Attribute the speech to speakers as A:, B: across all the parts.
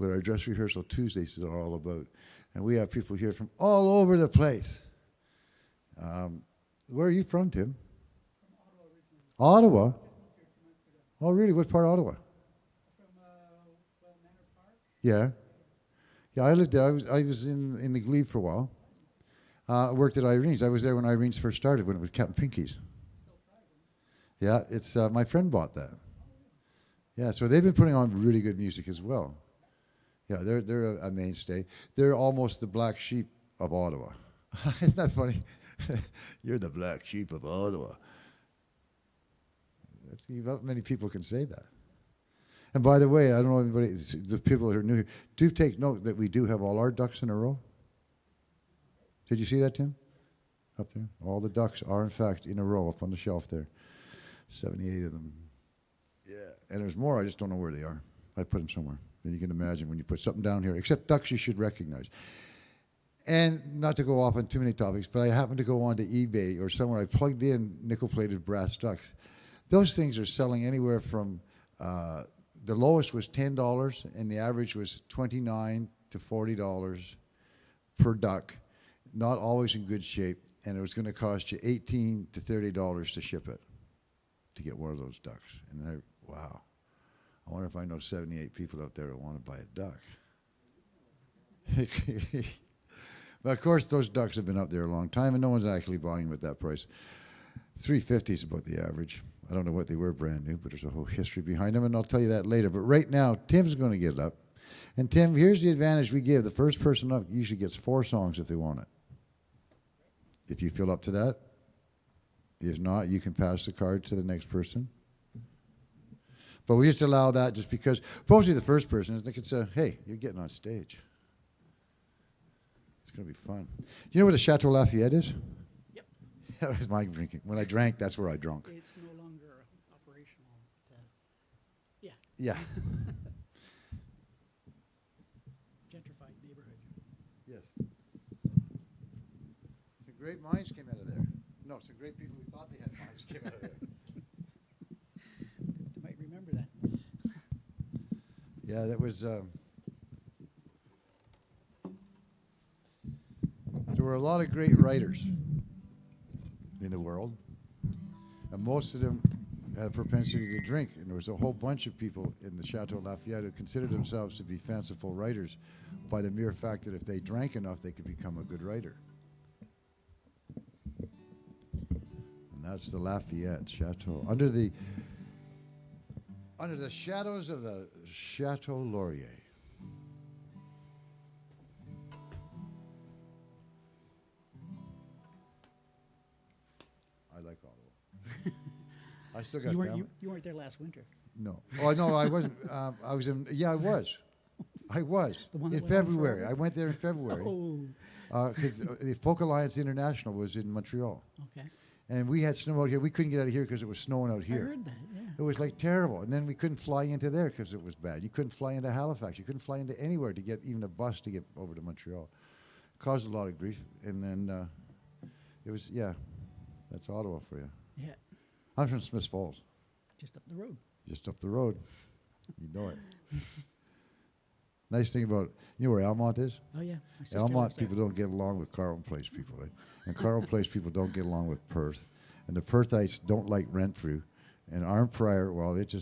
A: what our dress rehearsal Tuesdays are all about. And we have people here from all over the place. Where are you from, Tim? Ottawa? Oh, really? What part of Ottawa? Yeah. Yeah, I lived there. I was in the Glebe for a while. I worked at Irene's. I was there when Irene's first started, when it was Captain Pinky's. Yeah, it's my friend bought that. Yeah, so they've been putting on really good music as well. Yeah, they're a mainstay. They're almost the black sheep of Ottawa. Isn't that funny? You're the black sheep of Ottawa. Not many people can say that. And by the way, I don't know anybody, the people that are new here, do take note that we do have all our ducks in a row. Did you see that, Tim? Up there? All the ducks are, in fact, in a row up on the shelf there. 78 of them. Yeah. And there's more, I just don't know where they are. I put them somewhere. And you can imagine when you put something down here, except ducks you should recognize. And not to go off on too many topics, but I happened to go on to eBay or somewhere. I plugged in nickel-plated brass ducks. Those things are selling anywhere from, the lowest was $10, and the average was $29 to $40 per duck. Not always in good shape, and it was going to cost you $18 to $30 to ship it, to get one of those ducks. And wow. I wonder if I know 78 people out there that want to buy a duck. But of course, those ducks have been out there a long time, and no one's actually buying them at that price. $3.50 is about the average. I don't know what they were brand new, but there's a whole history behind them, and I'll tell you that later. But right now, Tim's going to get up. And Tim, here's the advantage we give. The first person up usually gets 4 songs if they want it. If you feel up to that. If not, you can pass the card to the next person. But we just allow that just because, mostly the first person, they can say, hey, you're getting on stage. It's going to be fun. Do you know where the Chateau Lafayette is?
B: Yep.
A: That was my drinking. When I drank, that's where I drunk.
B: It's no longer operational. Yeah.
A: Yeah.
B: Gentrified neighborhood.
A: Yes. Some great minds came out of there. No, some great people who thought they had minds came out of there.
B: They might remember that.
A: Yeah, that was. There were a lot of great writers in the world, and most of them had a propensity to drink. And there was a whole bunch of people in the Chateau Lafayette who considered themselves to be fanciful writers by the mere fact that if they drank enough, they could become a good writer. And that's the Lafayette Chateau, under the shadows of the Chateau Laurier. I like Ottawa. I still got family.
B: You weren't there last winter.
A: No. Oh, no, I wasn't. I was in. Yeah, I was. I was in February. I went there in February.
B: Oh.
A: Because the Folk Alliance International was in Montreal.
B: Okay.
A: And we had snow out here. We couldn't get out of here because it was snowing out here.
B: I heard that, yeah.
A: It was like terrible. And then we couldn't fly into there because it was bad. You couldn't fly into Halifax. You couldn't fly into anywhere to get even a bus to get over to Montreal. Caused a lot of grief. And then it was, yeah, that's Ottawa for you.
B: Yeah.
A: I'm from Smiths Falls.
B: Just up the road.
A: Just up the road. You know it. Nice thing about, you know where Almont is?
B: Oh, yeah.
A: Almont people don't get along with Carleton Place people. Right? And Carleton Place people don't get along with Perth. And the Perthites don't like Renfrew. And Arnprior, well, it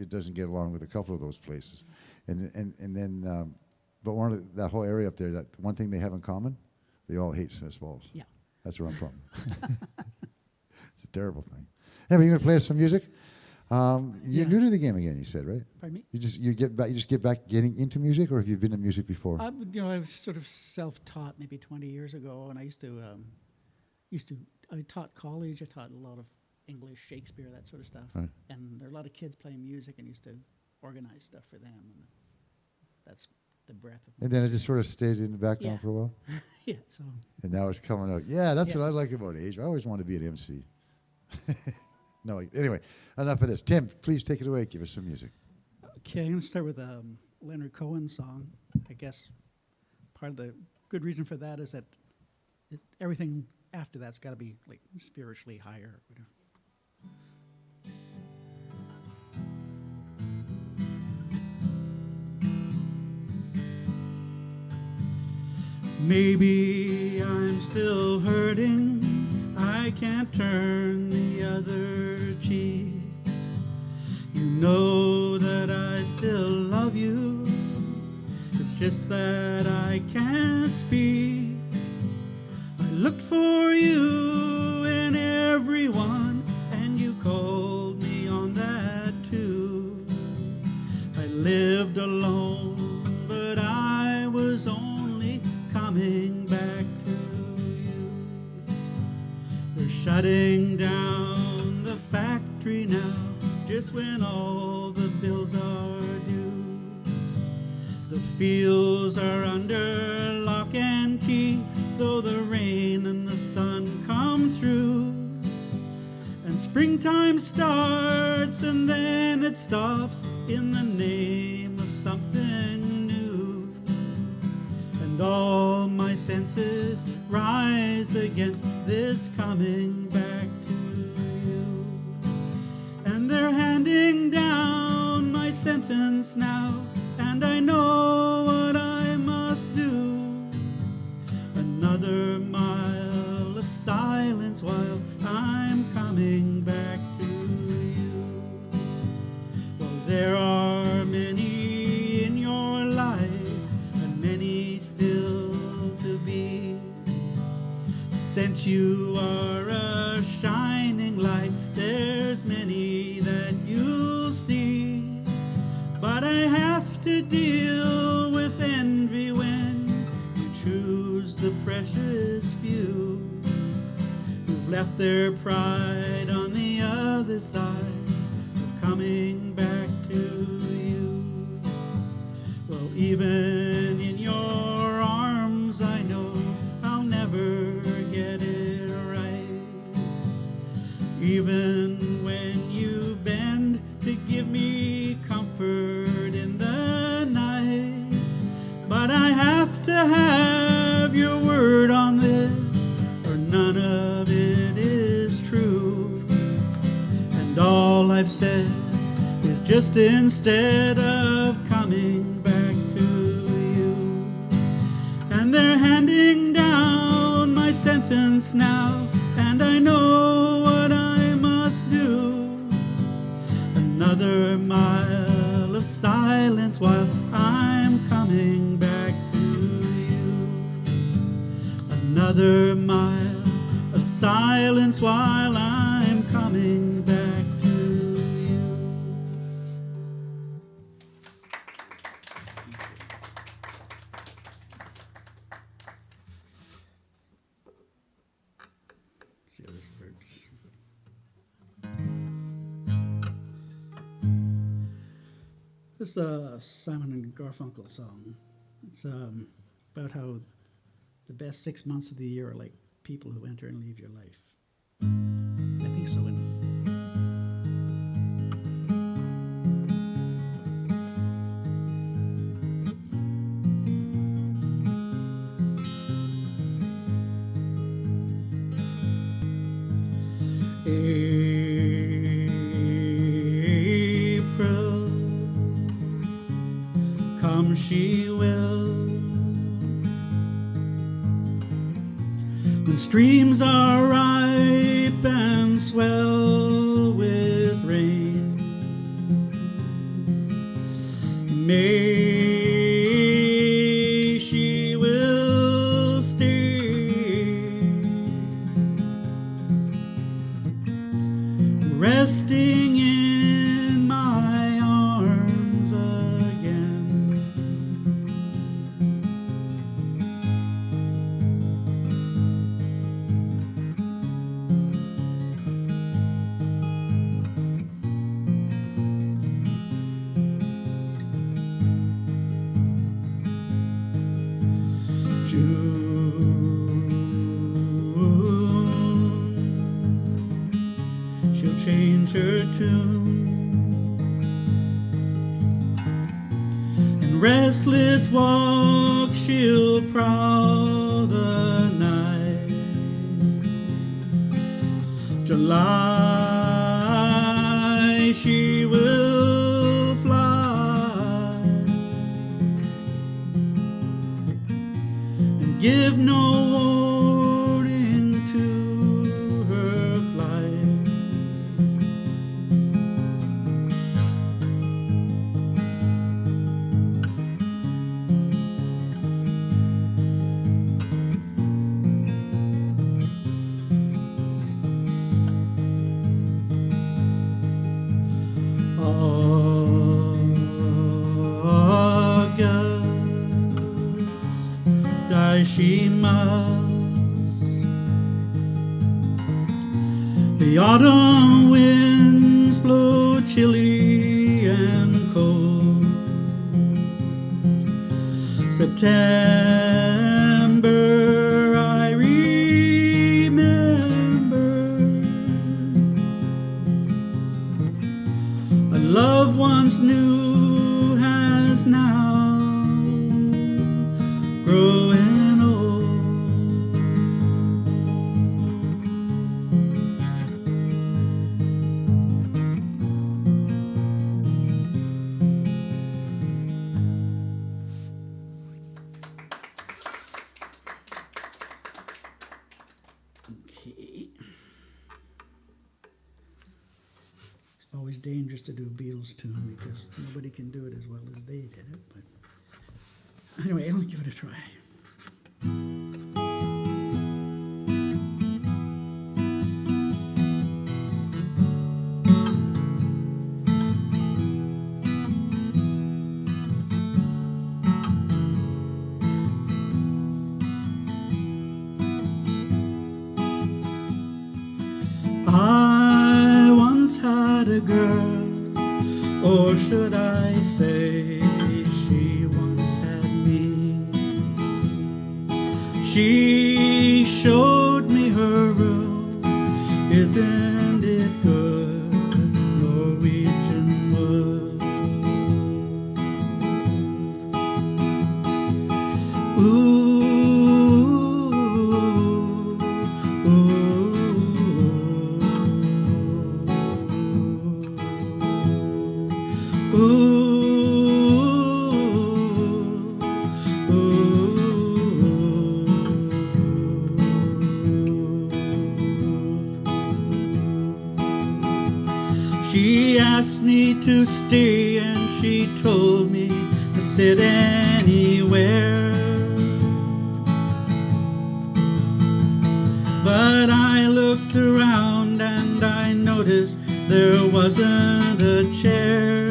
A: doesn't get along with a couple of those places. And then, but that whole area up there, that one thing they have in common, they all hate Smiths Falls.
B: Yeah.
A: That's where I'm from. It's a terrible thing. Anyway, you going to play us some music? You're new to the game again, you said, right?
B: Pardon me?
A: You just get back getting into music, or have you been in music before?
B: I was sort of self-taught maybe 20 years ago, and I I taught college. I taught a lot of English, Shakespeare, that sort of stuff.
A: Right.
B: And there are a lot of kids playing music, and used to organize stuff for them. And that's the breadth of.
A: And then it just sort of stayed in the background for a while.
B: Yeah. So.
A: And now it's coming out. Yeah, that's what I like about age. I always wanted to be an MC. No, anyway, enough of this. Tim, please take it away. Give us some music.
B: Okay, I'm going to start with a Leonard Cohen song. I guess part of the good reason for that is that everything after that's got to be like spiritually higher. Maybe I'm still hurting, I can't turn the other cheek. You know that I still love you, it's just that I can't speak. I looked for you in everyone, and you called me on that too. I lived alone, but I was only coming back to you. They're shutting down the factory now, just when all the bills are due. The fields are under lock and key, though the rain and the sun come through. And springtime starts and then it stops in the name of something new. And all my senses rise against this coming back to you. And they're handing down my sentence now, and I know what I must do. Another mile of silence while I'm coming back to you. Well, there are many in your life, and many still to be. Since you are a shining light, there's many that you'll see. But I have to deal with envy when you choose the precious few who've left their pride on the other side of coming back to you. Well, even in your arms I know I'll never get it right. Even when you bend to give me comfort in the night. But I have to have your word on this, or none of it is true. And all I've said is just instead of coming back to you. And they're handing down my sentence now, and I know what I must do. Another mile of silence while I'm coming back to you. Another mile of silence while I'm coming back to you. See how this works. This is a Simon and Garfunkel song. It's about how the best 6 months of the year are like people who enter and leave your life. I think so. April, come she will, when streams are ripe and swell with rain. May she will stay, resting in my arms again. June, she'll change her tune, and restless walk she'll prowl the night. July she will fly, and give no warning to her flight. August, die she must. The autumn winds blow chilly and cold. September I remember. A love once new has now growing old. Okay. It's always dangerous to do a Beatles tune because nobody can do it as well as they did it. But anyway, I'll give it a try. I once had a girl, or should I say she once had me. She showed me her room, isn't it good, Norwegian wood. Ooh, she asked me to stay and she told me to sit anywhere. But I looked around and I noticed there wasn't a chair.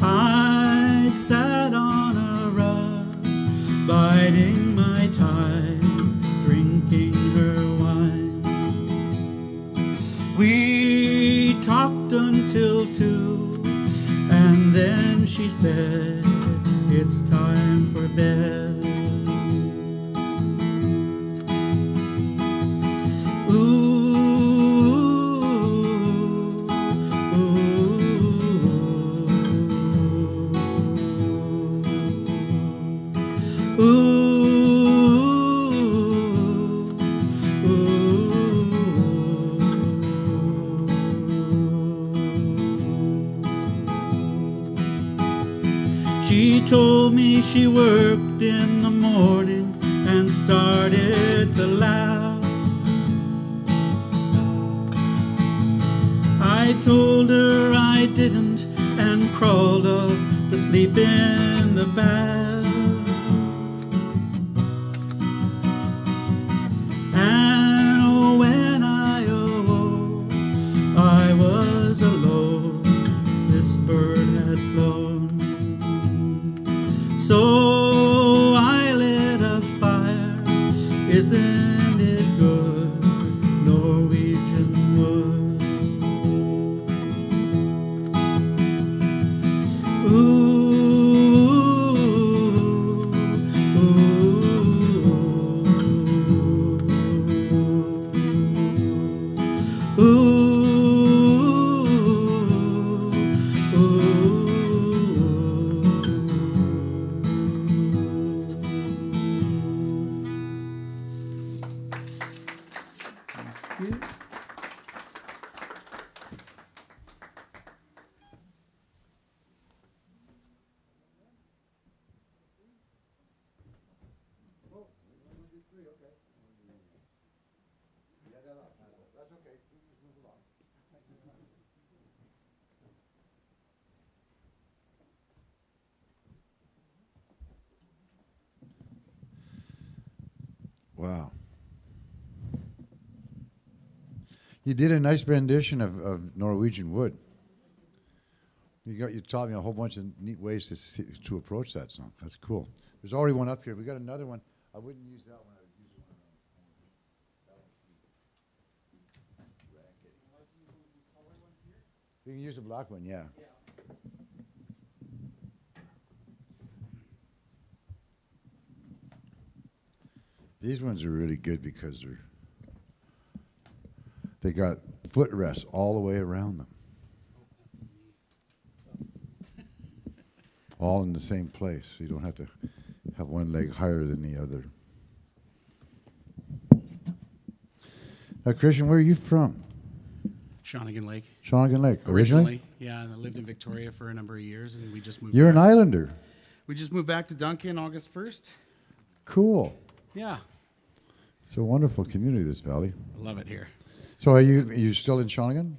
B: I sat on a rug, biding my time, drinking her wine. We talked until 2, and then she said, it's time for bed. She told me she worked in the morning and started to laugh. I told her I didn't and crawled off to sleep in the bath. And when I awoke, I was alone. This bird had flown. So I lit a fire, isn't it good, Norwegian wood?
A: That's okay. We can just move along. Wow. You did a nice rendition of Norwegian Wood. You taught me a whole bunch of neat ways to approach that song. That's cool. There's already one up here. We got another one. I wouldn't use that one. I would use the one around the corner. You can use the black one, yeah. These ones are really good because they got footrests all the way around them. All in the same place, so you don't have to have one leg higher than the other. Now, Christian, where are you from?
B: Shawnigan Lake.
A: Shawnigan Lake, originally?
B: Yeah, and I lived in Victoria for a number of years, and we just moved
A: You're
B: back.
A: an islander.
B: We just moved back to Duncan August 1st.
A: Cool.
B: Yeah.
A: It's a wonderful community, this valley.
B: I love it here.
A: So are you still in Shawnigan?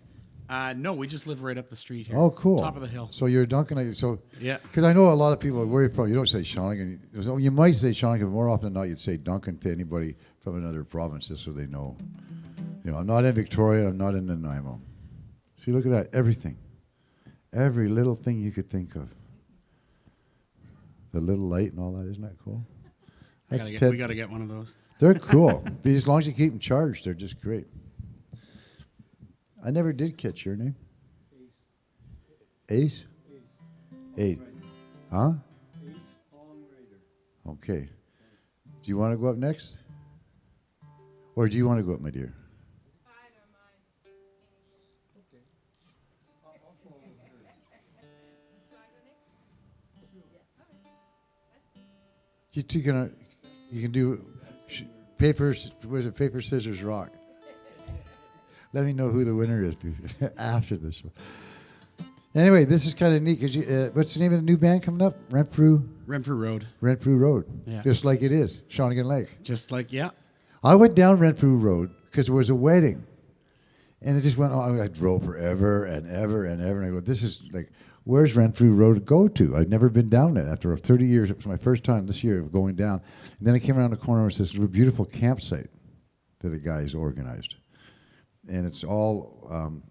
B: No, we just live right up the street here.
A: Oh, cool.
B: Top of the hill.
A: So you're Duncan. So
B: Yeah.
A: because I know a lot of people, where you're from, you don't say Shawnigan. So you might say Shawnigan, but more often than not, you'd say Duncan to anybody from another province, just so they know. You know, I'm not in Victoria. I'm not in Nanaimo. See, look at that. Everything. Every little thing you could think of. The little light and all that. Isn't that cool?
B: We got to get one of those.
A: They're cool. As long as you keep them charged, they're just great. I never did catch your name. Ace? Ace. Huh?
C: Ace on Raider.
A: Okay. Do you want to go up next? Or do you want to go up, my dear?
D: I don't mind.
C: Okay. I'll follow her.
D: Shall I go next?
C: Sure.
D: Okay. That's cool.
A: You two you can do paper, was it paper, scissors, rock? Let me know who the winner is after this one. Anyway, this is kind of neat because what's the name of the new band coming up? Renfrew
B: Road.
A: Road.
B: Yeah.
A: Just like it is, Shawnigan Lake.
B: Just like, yeah.
A: I went down Renfrew Road because there was a wedding. And it just went on. I drove forever and ever and ever. And I go, this is like, where's Renfrew Road to go to? I'd never been down it after 30 years. It was my first time this year of going down. And then I came around the corner and it's this beautiful campsite that the guys organized. And it's all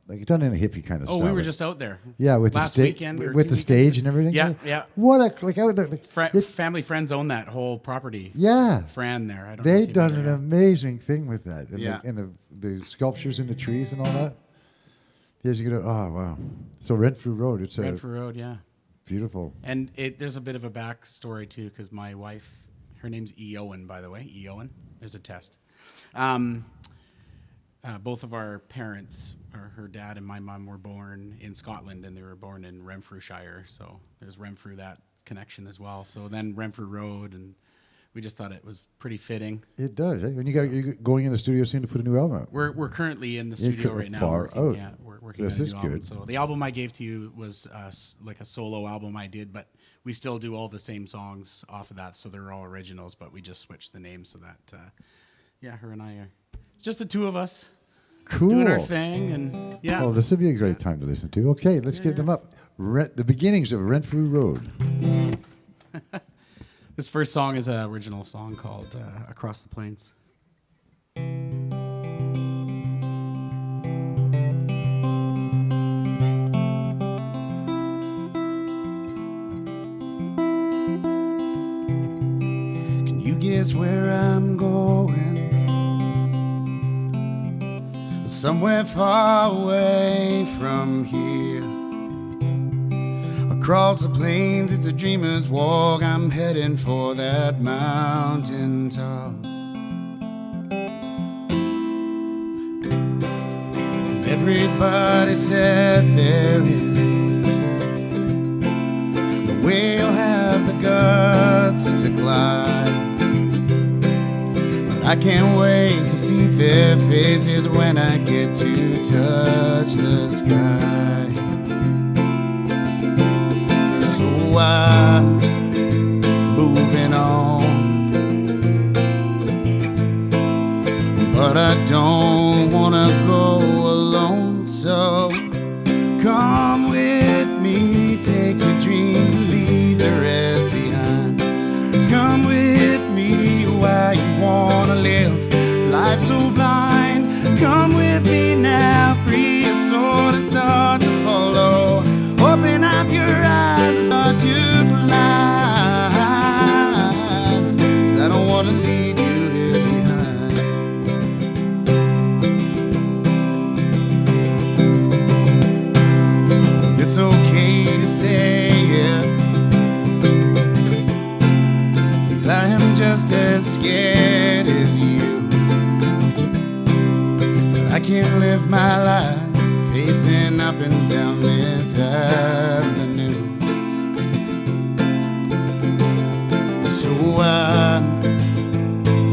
A: like done in a hippie kind of
B: Oh,
A: style.
B: we were
A: like-
B: just out there.
A: yeah, with
B: last
A: the
B: weekend or
A: with
B: 2
A: the stage
B: weekends.
A: and everything.
B: Yeah, yeah.
A: What a like! I would like.
B: Family friends own that whole property.
A: Yeah,
B: Fran there. I don't know
A: they
B: if you
A: done
B: know
A: an
B: that.
A: amazing thing with that. And
B: Yeah.
A: the sculptures in the trees and all that. Yes, you could. Oh wow! So Renfrew Road. It's a
B: Renfrew Road, yeah.
A: beautiful.
B: And there's a bit of a backstory too, because my wife, her name's Eowen, by the way. Eowen is a test. Both of our parents, or her dad and my mom, were born in Scotland, and they were born in Renfrewshire. So there's Renfrew, that connection as well. So then Renfrew Road, and we just thought it was pretty fitting.
A: It does. Eh? And you're going in the studio soon to put a new album out.
B: We're currently in the
A: You're
B: studio right now.
A: far
B: working,
A: out.
B: Yeah, we're working
A: This
B: on a
A: is
B: new album.
A: good.
B: So the album I gave to you was like a solo album I did, but we still do all the same songs off of that. So they're all originals, but we just switched the names so that, yeah, her and I are, it's just the two of us
A: Cool.
B: doing our thing. And yeah.
A: Oh, this would be a great time to listen to. Okay, let's give them up. The beginnings of Renfrew Road.
B: This first song is an original song called Across the Plains. Can you guess where I'm going? Somewhere far away from here. Across the plains, it's a dreamer's walk. I'm heading for that mountain top. Everybody said there is no way you'll have the guts to glide. But I can't wait to see their faces when I get to touch the sky. So I'm moving on,
E: as scared as you. But I can't live my life pacing up and down this avenue. So I'm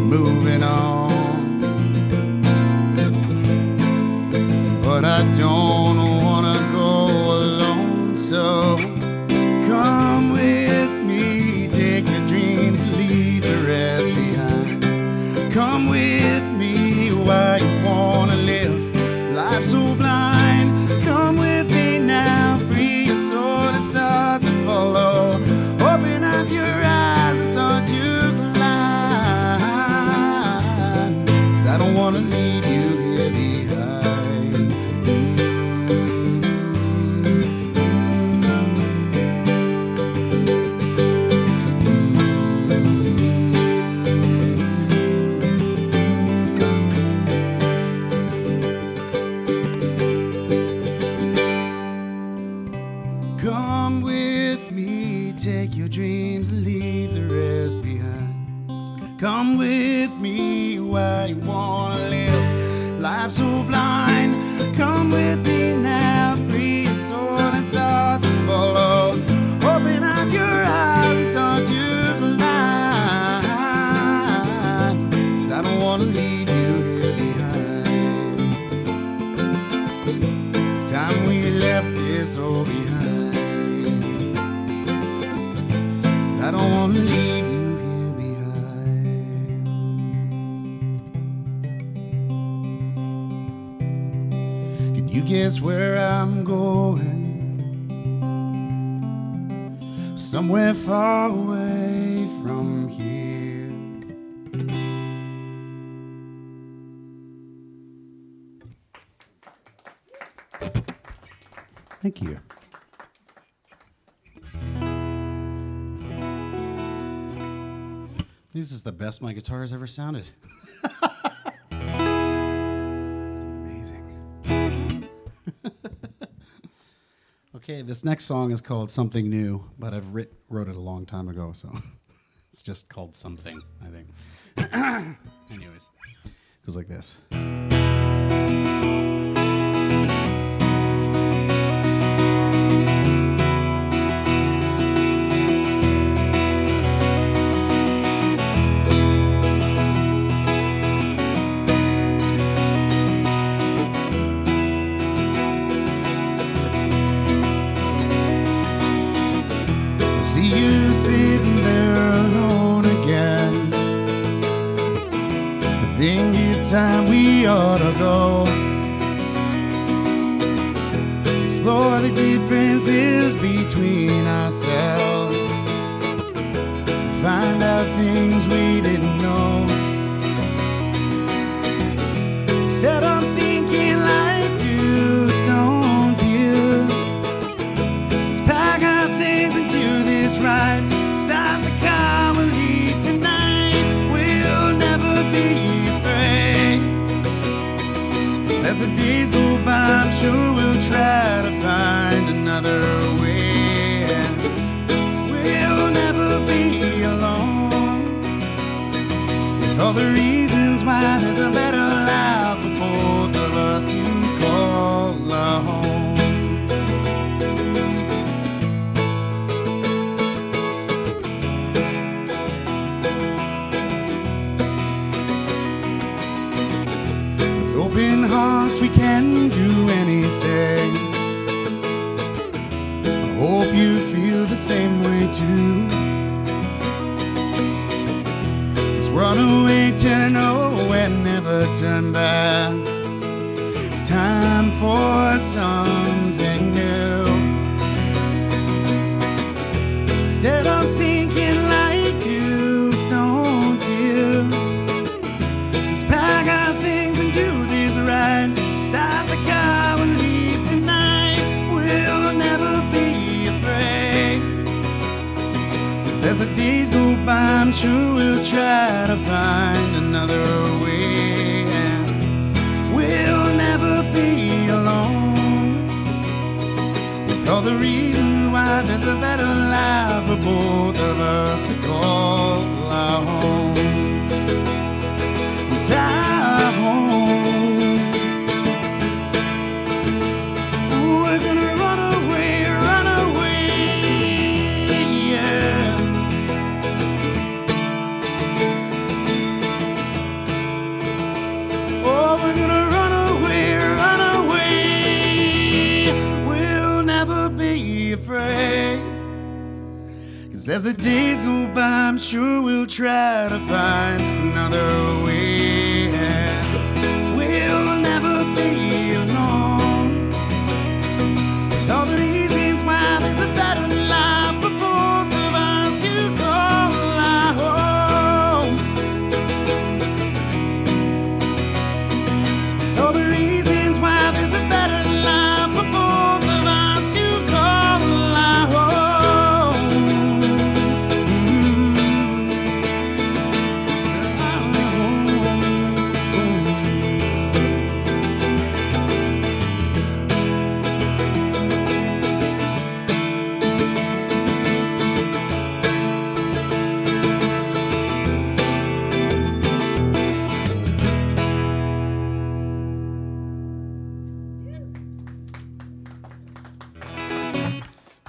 E: moving on, but I don't wanna go alone. So come with me, take your dreams, leave the rest behind. Come with me, why you wanna live life so blind. Come with me now, free your soul and start to follow. Open up your eyes and start to climb. 'Cause I don't wanna leave you here behind. Come with me, take your dreams and leave the rest behind. Come with me, why you wanna live life so blind. Come with me now, free your soul and start to follow. Open up your eyes and start to climb. 'Cause I don't wanna leave you here behind. It's time we left this all behind. 'Cause I don't wanna leave you here behind. Can you guess where I'm going? Somewhere far away from here.
B: Thank you. This is the best my guitar has ever sounded. It's amazing. Okay, this next song is called Something New, but I wrote it a long time ago, so it's just called Something, I think. Anyways, it goes like this.
E: See you sitting there alone again. I think it's time we ought to go. Explore the differences between ourselves. Find out things we didn't know. Instead of sinking like two stones here, let's pack our things and do this right. Stop the car, we'll leave tonight. We'll never be afraid. 'Cause as the days go by, I'm sure we'll try to find another way. We'll never be alone. With all the reasons why there's a better life for both of us to call our home. With open hearts we can do anything. I hope you feel the same way too. Let's run away, turn nowhere, never turn back. It's time for something new. Instead of sinking like two stones here, let's pack our things and do this right. Stop the car and leave tonight. We'll never be afraid. 'Cause as the days go by, I'm sure we'll try to find another way. We'll never be alone. With all the reasons why there's a better life for both of us to call our home. way. 'Cause as the days go by, I'm sure we'll try to find another way. We'll never be alone. With all the reasons why there's a better life for both of us to call our home. With all the reasons why there's a better life for both of us to call our home.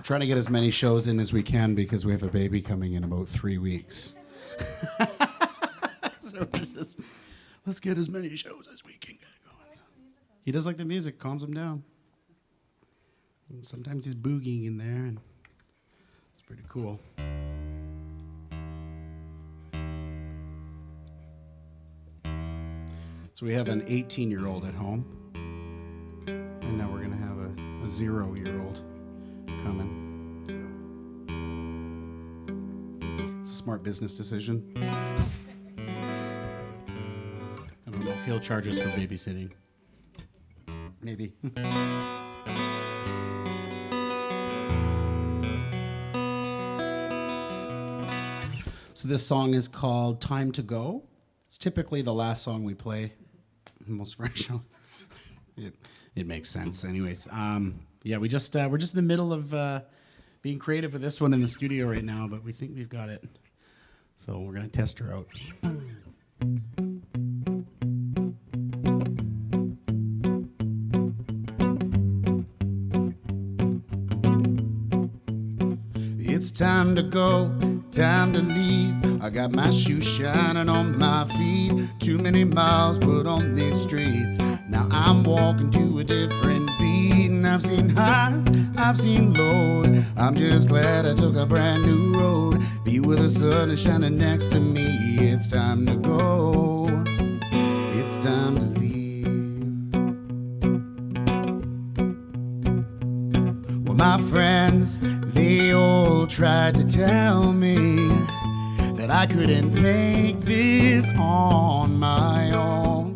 E: Trying to get as many shows in as we can because we have a baby coming in about 3 weeks. So we're just, let's get as many shows as we can get going. He does like the music, calms him down. And sometimes he's boogieing in there, and it's pretty cool. So we have an 18-year-old at home, and now we're going to have a 0-year-old coming. It's a smart business decision. I don't know if he'll charge us for babysitting. Maybe. So this song is called Time to Go. It's typically the last song we play in most of our show. It makes sense anyways. Yeah, we're just in the middle of being creative with this one in the studio right now, but we think we've got it. So we're going to test her out. It's time to go, time to leave. I got my shoes shining on my feet. Too many miles put on these streets. Now I'm walking to a different beat. And I've seen highs, I've seen lows. I'm just glad I took a brand new road. Be where the sun is shining next to me. It's time to go. It's time to leave. Well, my friends, they all tried to tell me that I couldn't make this on my own.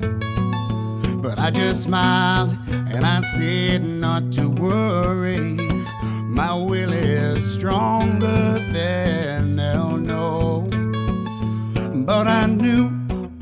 E: But I just smiled and I said not to worry. My will is stronger than they'll know. But I knew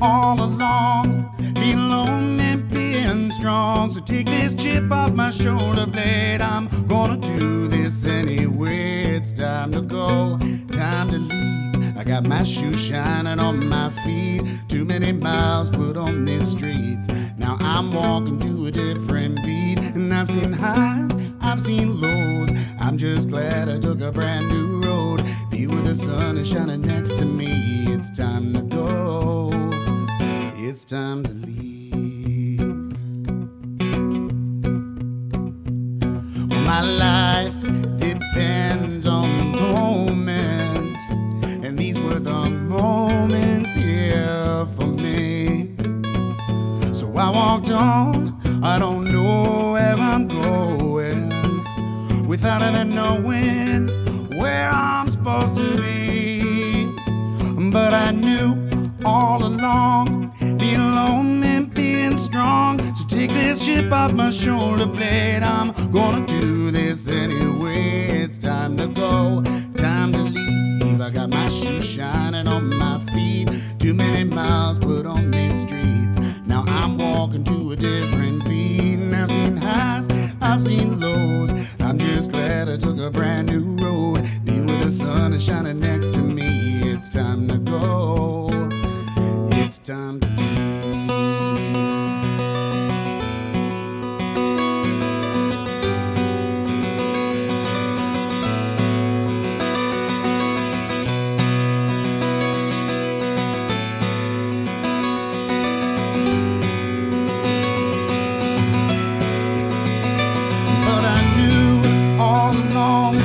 E: all along, being alone and being strong. So take this chip off my shoulder blade. I'm gonna do this anyway. It's time to go, time to leave. I got my shoes shining on my feet. Too many miles put on these streets. Now I'm walking to a different beat. And I've seen highs, I've seen lows. I'm just glad I took a brand new road. Be where the sun is shining next to me. It's time to go. It's time to leave. Well, my life depends on the moment. And these were the moments here for me. So I walked on, I don't know where I'm going, without even knowing where I'm supposed to be. But I knew all along, being alone and being strong. So take this chip off my shoulder blade. I'm gonna do this anyway. It's time to go, time to leave. I got my shoes shining on my feet. Too many miles put on these streets. Now I'm walking to a different beat. And I've seen highs, I've seen lows. I'm just glad I took a brand new road. Be where the sun is shining next to me. It's time to go. It's time to leave. But I knew all along,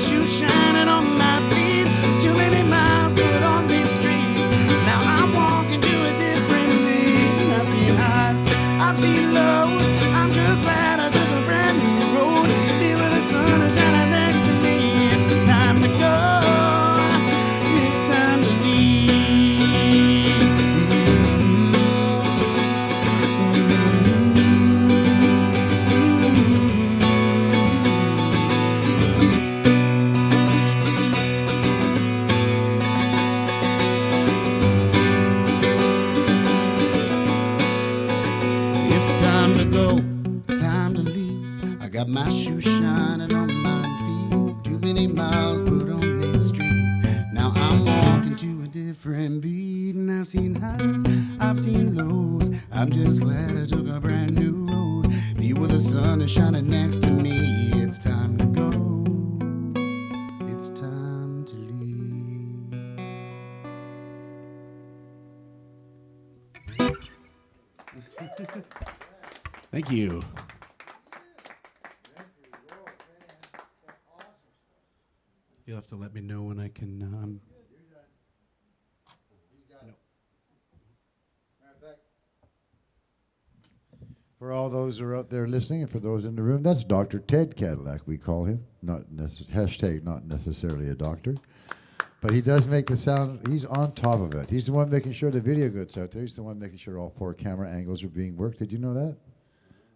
E: shoes shining on my feet. Too many miles put on these streets. Now I'm walking to a different beat. I've seen highs, I've seen lows. I'm just glad I took a brand new road. Be where the sun is shining next to me. Time to go. It's time to leave. It's time to go, time to leave. I got my shoes shining on my feet. Too many miles put on these streets. Now I'm walking to a different beat. And I've seen highs, I've seen lows. I'm just glad I took a brand new road. Be where the sun is shining next to me. It's time to go. It's time to leave. Thank you. You'll have to let me know when I can.
A: For all those who are out there listening, and for those in the room, that's Dr. Ted Cadillac, we call him. Hashtag not necessarily a doctor. But he does make the sound, he's on top of it. He's the one making sure the video gets out there. He's the one making sure all 4 camera angles are being worked. Did you know that?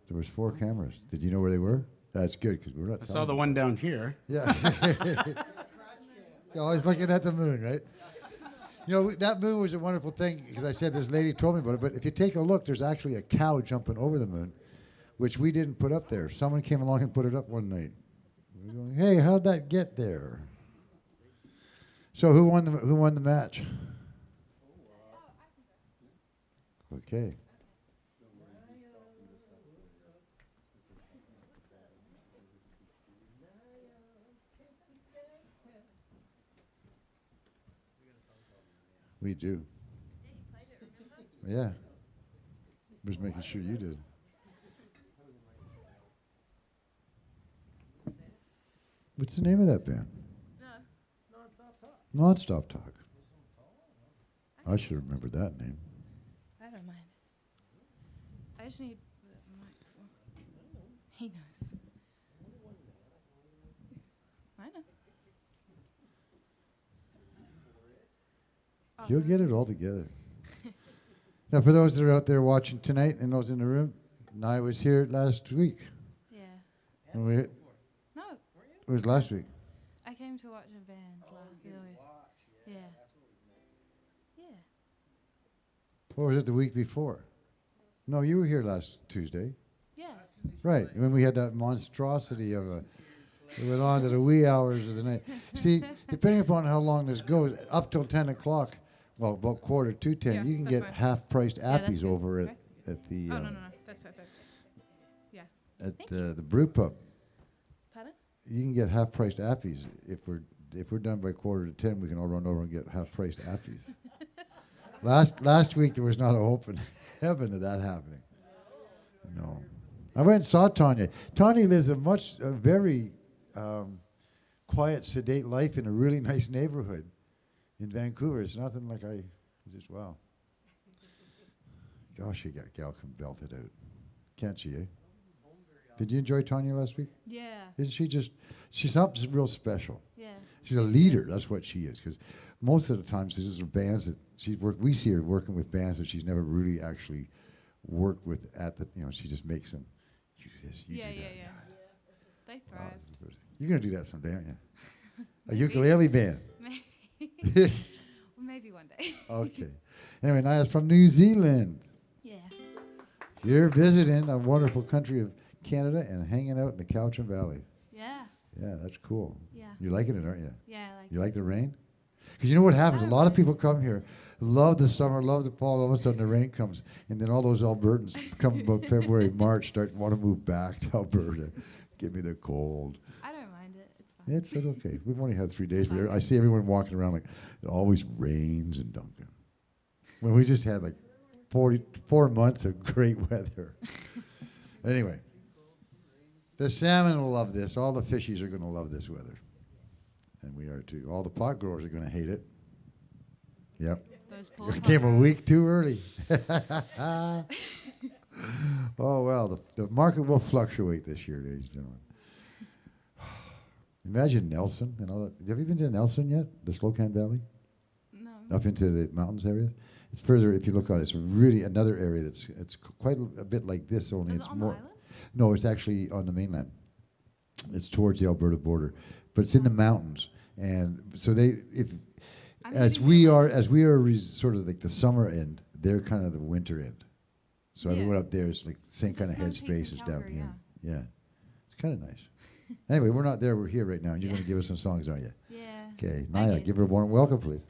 A: There was 4 cameras. Did you know where they were? That's good, because we're not
E: I saw the one down here.
A: Yeah. You're always looking at the moon, right? You know, that moon was a wonderful thing, because I said this lady told me about it, but if you take a look, there's actually a cow jumping over the moon, which we didn't put up there. Someone came along and put it up one night. We're going, hey, how'd that get there? So who won the match? Okay. We do. Yeah. Just making sure you did. What's the name of that band? Non-Stop Talk. I should remember that name.
D: I don't mind. I just need the microphone. He knows. I know.
A: You'll get it all together. Now, for those that are out there watching tonight and those in the room, I was here last week.
D: Yeah.
A: And we, it
D: No,
A: was last week.
D: I came to watch a band the other week. Yeah. Yeah.
A: Or was it the week before? No, you were here last Tuesday.
D: Yeah.
A: Right, when we had that monstrosity of a, it went on to the wee hours of the night. See, depending upon how long this goes, up till 10 o'clock, well, about 10:45,
D: Yeah,
A: you can
D: that's
A: get
D: fine.
A: half-priced
D: Yeah, that's
A: appies
D: good.
A: over
D: Okay.
A: at the
D: Oh, no. That's perfect. Yeah.
A: at
D: Thank
A: the brew pub.
D: Pardon?
A: You can get half-priced appies. If we're done by 9:45, we can all run over and get half-priced appies. Last week there was not a hope in heaven of that happening. No, I went and saw Tanya. Tanya lives a very quiet, sedate life in a really nice neighborhood in Vancouver. It's nothing like just wow. Gosh, that gal can belt it out, can't she? Eh? Did you enjoy Tanya last week?
D: Yeah.
A: Isn't she she's not real special.
D: Yeah.
A: She's a leader. That's what she is. Because most of the times, these are bands that we see her working with bands that she's never really actually worked with she just makes them. You do this. You
D: Yeah.
A: do that.
D: They thrive.
A: You're gonna do that someday, aren't you? A ukulele band.
D: Maybe. Well, maybe one day.
A: Okay. Anyway, Naya's from New Zealand.
D: Yeah.
A: You're visiting a wonderful country of Canada and hanging out in the Cowichan Valley.
D: Yeah.
A: Yeah, that's cool.
D: Yeah.
A: You're liking it, aren't you?
D: Yeah, I like
A: You like the rain? Because you know what happens? A lot of people come here, love the summer, love the fall. All of a sudden the rain comes, and then all those Albertans come about February, March, want to move back to Alberta. Give me the cold.
D: I don't mind it. It's fine.
A: It's okay. We've only had 3 days, but
D: fine.
A: I see everyone walking around like it always rains in Duncan. When we just had like 4 months of great weather. Anyway, the salmon will love this. All the fishies are going to love this weather. And we are too. All the pot growers are going to hate it. Yep.
D: Those poor
A: It came a
D: farmers.
A: week too early. Oh, well, the market will fluctuate this year, ladies and gentlemen. Imagine Nelson and all that. Have you been to Nelson yet? The Slocan Valley?
D: No.
A: Up into the mountains area? It's further, if you look out, it's really another area it's quite a bit like this, only
D: Is
A: it's
D: it on
A: more.
D: the island?
A: No, it's actually on the mainland. It's towards the Alberta border, but it's in the mountains. And so as we are sort of like the summer end, they're kind of the winter end. So
D: Yeah.
A: everyone up there is like same
D: So
A: kind of
D: snow peaks in
A: headspace as down
D: Calgary,
A: here. Yeah, it's kind of nice. Anyway, we're not there. We're here right now, and you're going to give us some songs, aren't you?
D: Yeah.
A: Okay,
D: Thank
A: Naya,
D: you.
A: give her a warm welcome, please.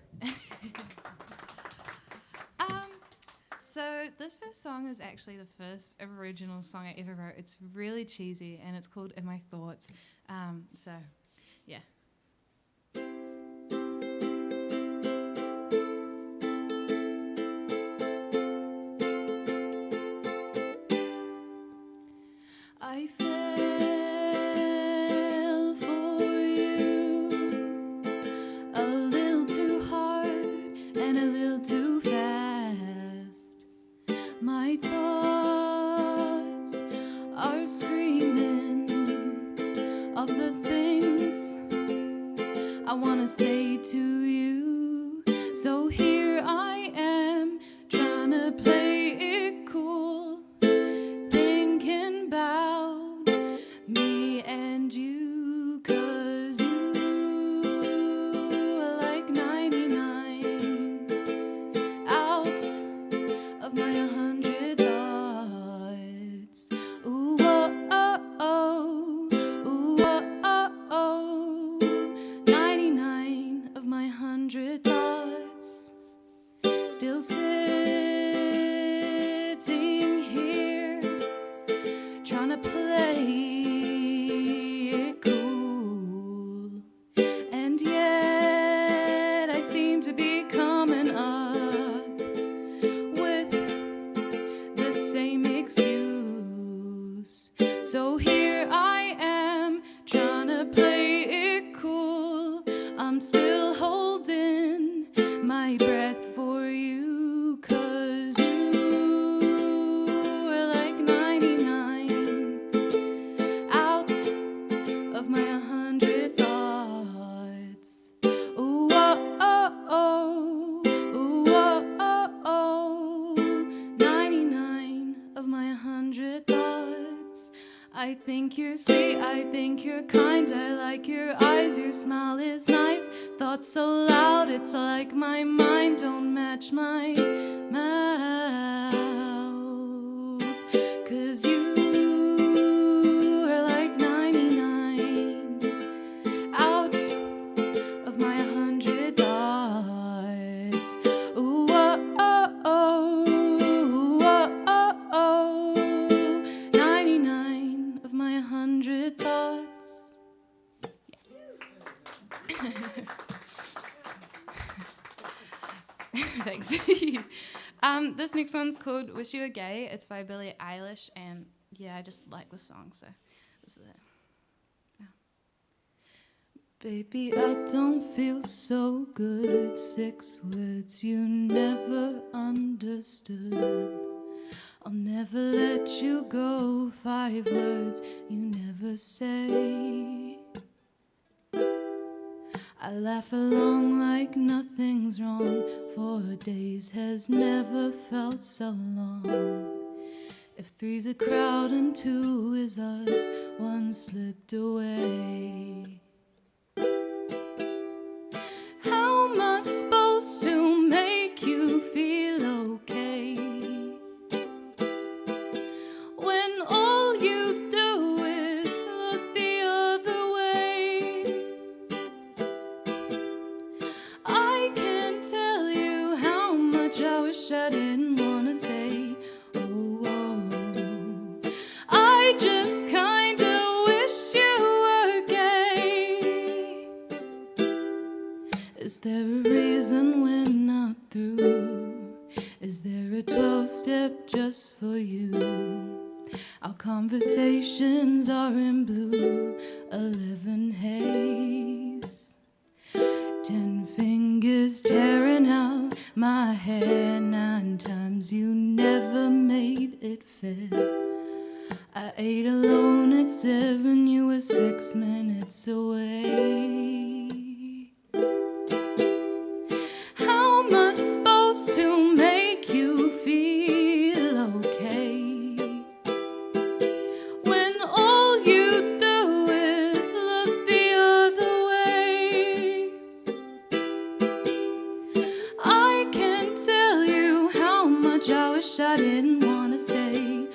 D: So this first song is actually the first original song I ever wrote. It's really cheesy, and it's called "In My Thoughts." So, yeah. I fell for you a little too hard and a little too fast. My thoughts are screaming of the things I want to say to you. So here I am trying to play it cool, thinking about me and you, 'cause you are like 99 out of my 100 thoughts. Ooh, oh, oh, oh. Ooh, oh, oh, oh. 99 of my 100 thoughts. Still sitting here trying to play it cool, and yet I seem to be coming up with the same excuse. So here I am trying to play it cool. I'm still holding my breath for you, 'cause you are like 99 out of my 100 thoughts. Ooh, oh, oh, oh. Ooh, oh, oh, oh. 99 of my 100 thoughts. I think you're sweet, I think you're kind, I like your eyes, your smile is nice. Thoughts so loud, it's like my mind don't match my mouth. 'Cause you are like 99 out of my 100 thoughts. Ooh, oh, oh, oh. Ooh, oh, oh, oh. 99 of my 100 thoughts. Thanks. This next one's called "Wish You Were Gay." It's by Billie Eilish, and yeah, I just like the song, so this is it. Yeah. Baby, I don't feel so good. 6 words you never understood. I'll never let you go. 5 words you never say. I laugh along like nothing's wrong. 4 days has never felt so long. If 3's a crowd and 2 is us, 1 slipped away. How am I supposed to make you feel okay when all you do is look the other way? I can't tell you how much I wish I didn't want to stay. Oh, oh. I just kinda wish you were gay. Is there a reason we're not through? Is there a 12-step just for you? Our conversations are in blue 11 haze. 10 fingers tearing out my hair. 9 times you never made it fair. I ate alone at 7, you were 6 minutes away. How am I supposed to make you feel okay when all you do is look the other way? I can't tell you how much I wish I didn't want to stay.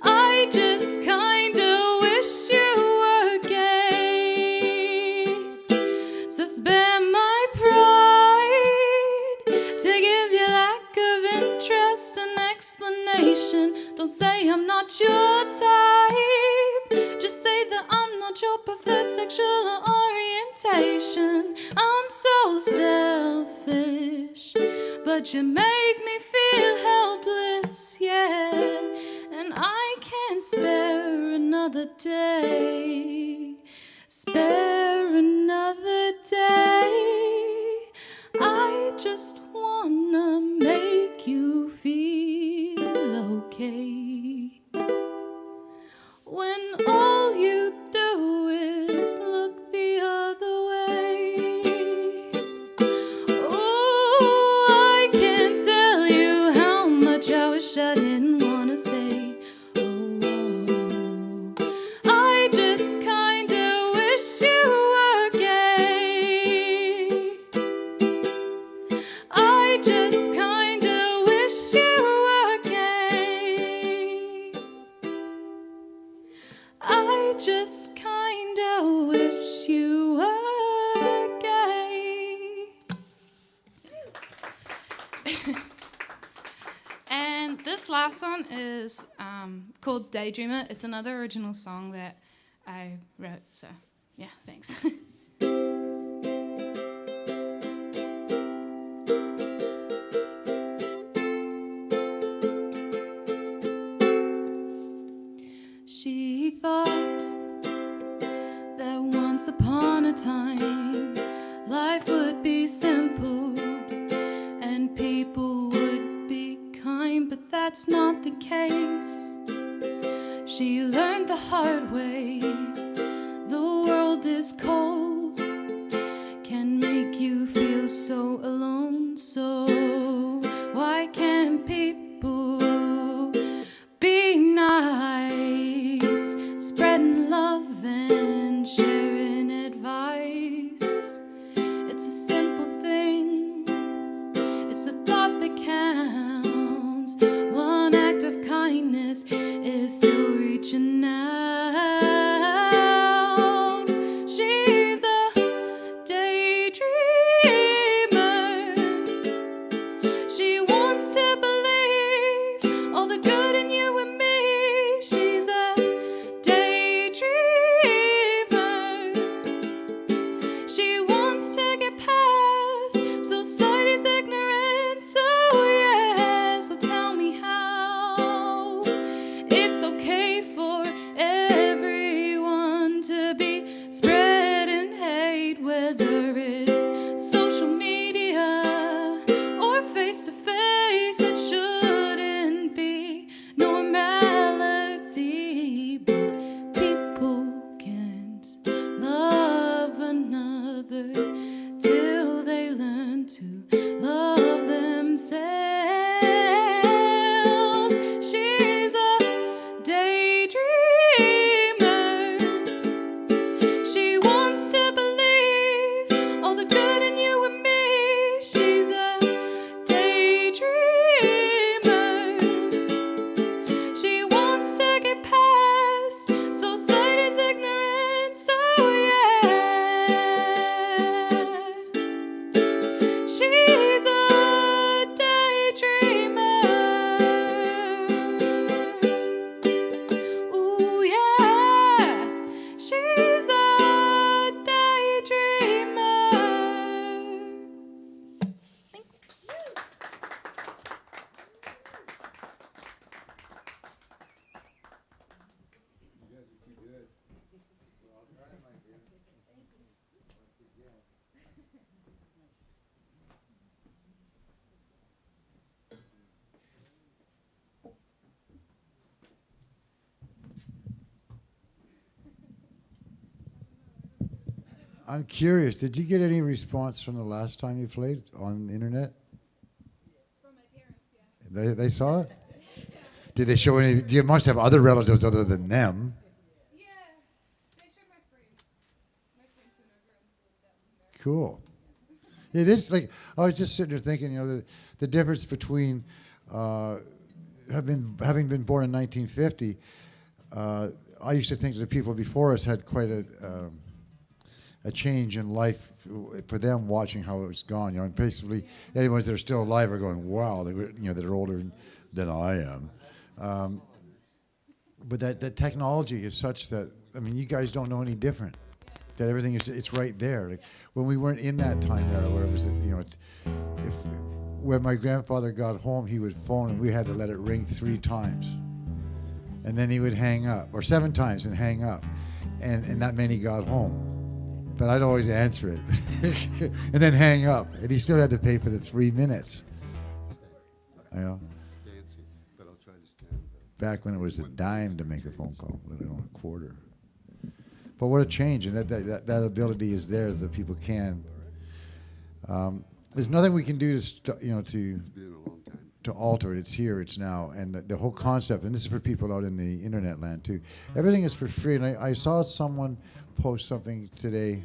D: I just kinda wish you were gay. So spare my pride to give you lack of interest an explanation. Don't say I'm not your type, just say that I'm not your preferred sexual orientation. I'm so selfish, but you make me feel helpless, yeah. And I can't spare another day, spare another day. I just wanna make you feel okay when all you do is look the other way. Oh, I can't tell you how much I wish I didn't wanna stay. I just kinda wish you were gay. I just kinda wish you were gay. I just kinda wish you were gay. And this last one is called Daydreamer. It's another original song that I wrote, so yeah, thanks. She thought that once upon a time life would be simple and people would be kind, but that's not the case. She learned the hard way. The world is cold, can make you feel so alone. So why can't people be nice, spreading love and sharing advice? It's a simple thing, it's a thought that counts. One act of kindness is still reaching out. She's
A: I'm curious. Did you get any response from the last time you played on the internet?
D: From my parents, yeah.
A: They saw it. Did they show any? You must have other relatives other than them.
D: Yeah, they showed my friends. My friends who never understood that was there.
A: Cool. It is like I was just sitting there thinking, the difference between having been born in 1950. I used to think that the people before us had quite a change in life for them, watching how it was gone. And basically, anyone that are still alive are going, "Wow, that are older than I am." But that technology is such that you guys don't know any different. That everything it's right there. Like when we weren't in that time era, where it was, when my grandfather got home, he would phone and we had to let it ring 3 times, and then he would hang up, or 7 times and hang up, and that meant he got home. But I'd always answer it, and then hang up, and he still had to pay for the 3 minutes.
C: Dancing, but I'll try to stand.
A: Back when it was a dime to make a phone call, let alone a quarter. But what a change, and that ability is there that people can. There's nothing we can do
C: It's been a long time.
A: to alter it. It's here, it's now, and the whole concept. And this is for people out in the internet land too. Everything is for free. And I saw someone post something today,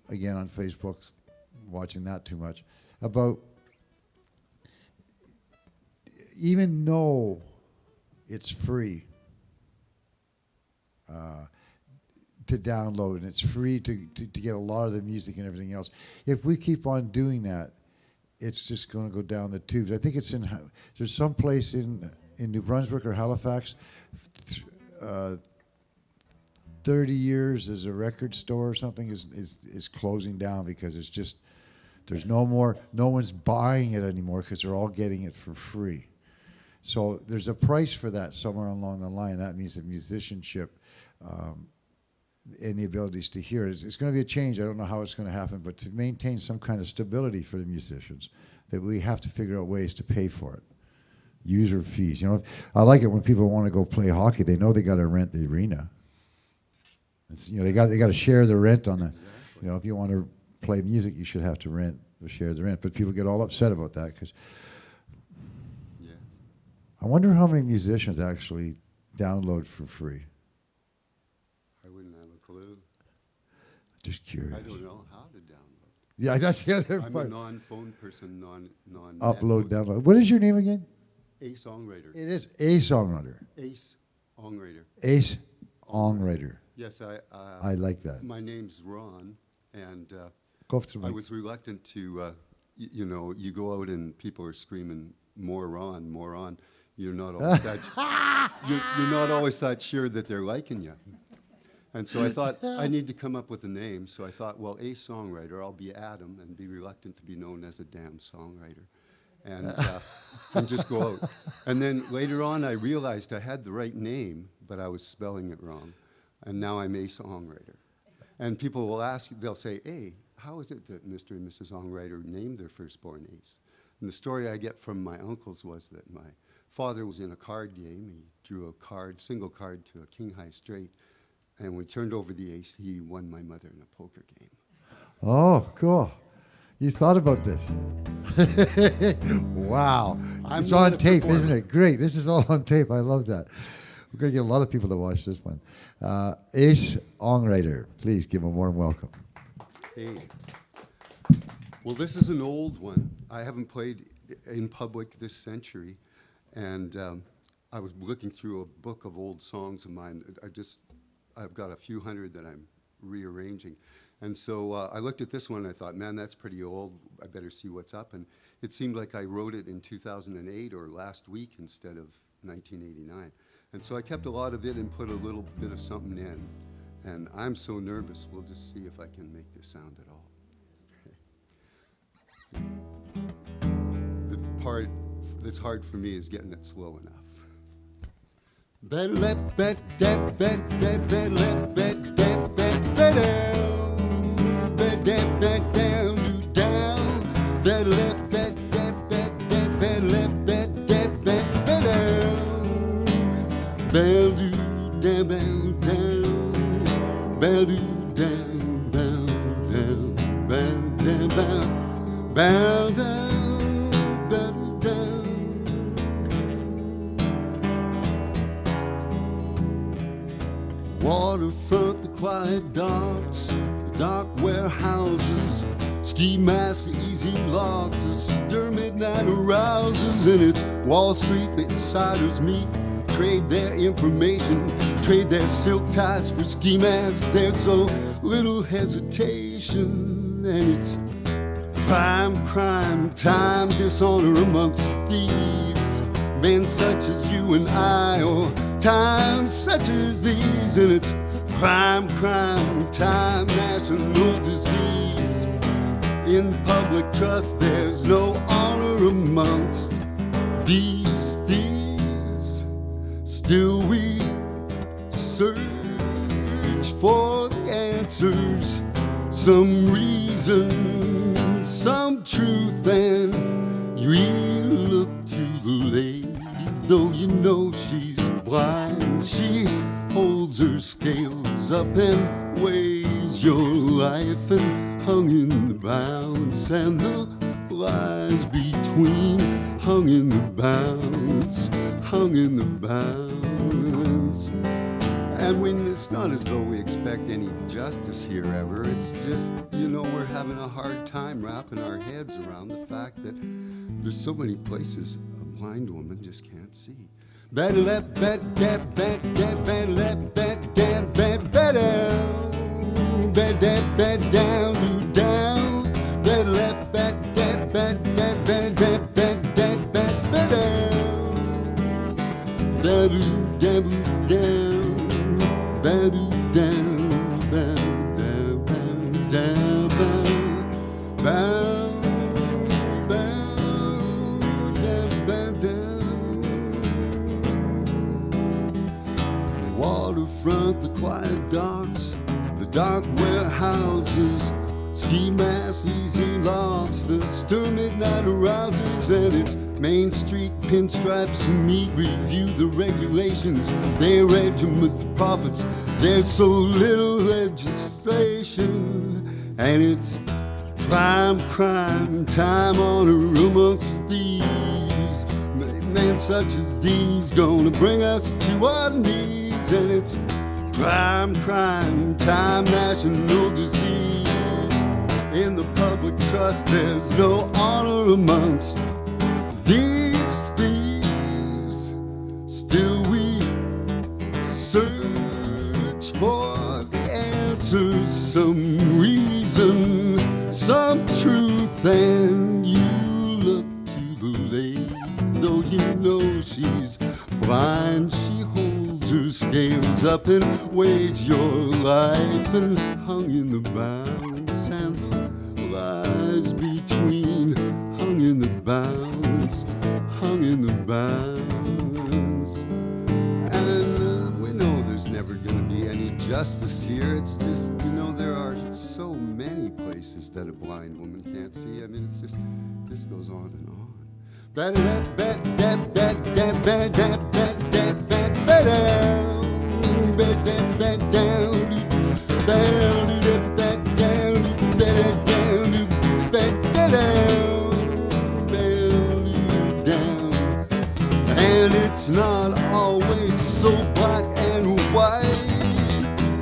A: again on Facebook, watching that too much, about even though it's free. To download, and it's free to get a lot of the music and everything else. If we keep on doing that, it's just going to go down the tubes. I think there's some place in New Brunswick or Halifax, 30 years as a record store or something is closing down because it's just, there's no one's buying it anymore because they're all getting it for free. So there's a price for that somewhere along the line. That means that musicianship, and the abilities to hear. It's going to be a change. I don't know how it's going to happen, but to maintain some kind of stability for the musicians, that we have to figure out ways to pay for it. User fees. I like it when people want to go play hockey. They know they got to rent the arena. They got to share the rent on the.
C: Exactly.
A: If you want to play music, you should have to rent or share the rent. But people get all upset about that because.
C: Yes.
A: I wonder how many musicians actually download for free.
C: I wouldn't have a clue.
A: Just curious.
C: I don't know how to download.
A: Yeah, that's the other
C: I'm a
A: part.
C: non-phone person, non
A: Upload, download. What is your name again?
C: A songwriter.
A: It is a songwriter.
C: Ace songwriter.
A: Ace songwriter.
C: Yes,
A: I like that.
C: my name's Ron, and
A: Go up to the
C: I
A: mic.
C: was reluctant to, you go out and people are screaming, more Ron, more on. You're not always that, you're not always that sure that they're liking you. And so I thought, I need to come up with a name. So I thought, well, a songwriter, I'll be Adam and be reluctant to be known as a damn songwriter. And just go out. And then later on, I realized I had the right name, but I was spelling it wrong. And now I'm a songwriter. And people will ask, they'll say, hey, how is it that Mr. and Mrs. Songwriter named their firstborn Ace? And the story I get from my uncles was that my father was in a card game. He drew a single card to a king high straight. And when he turned over the ace, he won my mother in a poker game.
A: Oh, cool. You thought about this. Wow.
C: I'm
A: It's
C: not
A: on
C: a
A: tape,
C: performer.
A: isn't it? Great. This is all on tape. I love that. We're going to get a lot of people to watch this one. Ace Songwriter, please give him a warm welcome.
C: Hey. Well, this is an old one. I haven't played in public this century. And I was looking through a book of old songs of mine. I've got a few hundred that I'm rearranging. And so I looked at this one and I thought, man, that's pretty old. I better see what's up. And it seemed like I wrote it in 2008 or last week instead of 1989. And so I kept a lot of it and put a little bit of something in. And I'm so nervous. We'll just see if I can make this sound at all. The part that's hard for me is getting it slow enough. Bow down, bow down. Waterfront, the quiet docks, the dark warehouses, ski masks, easy locks, the stir midnight arouses, and it's Wall Street the insiders meet, trade their information, trade their silk ties for ski masks. There's so little hesitation, and it's crime, time, dishonor amongst thieves, men such as you and I, or times such as these, and it's crime, time, national disease. In public trust, there's no honor amongst these thieves. Still we search for the answers, some reason, some truth, and we look to the lady, though you know she's blind. She holds her scales up and weighs your life, and hung in the balance, and the lies between, hung in the balance, hung in the balance. And when it's not as though we expect any justice here ever, it's just, you know, we're having a hard time wrapping our heads around the fact that there's so many places a blind woman just can't see. Better let bet down, do down. Better let bet down. Waterfront, the quiet docks, the dark warehouses, ski masks, easy locks, the stir midnight arouses, and it's Main Street pinstripes meet, review the regulations, they regiment the profits. There's so little legislation, and it's crime, time, honor amongst thieves. Men such as these gonna bring us to our knees, and it's crime, time, national disease. In the public trust, there's no honor amongst these thieves. Still we search for the answers, some reason, some truth, and you look to the lady, though you know she's blind. She holds her scales up and weighs your life, and hung in the balance, and the lies between, hung in the balance, hung in the balance. And we know there's never going to be any justice here. It's just, you know, there are so many places that a blind woman can't see. I mean, it's just goes on and on. And it's not always so black and white.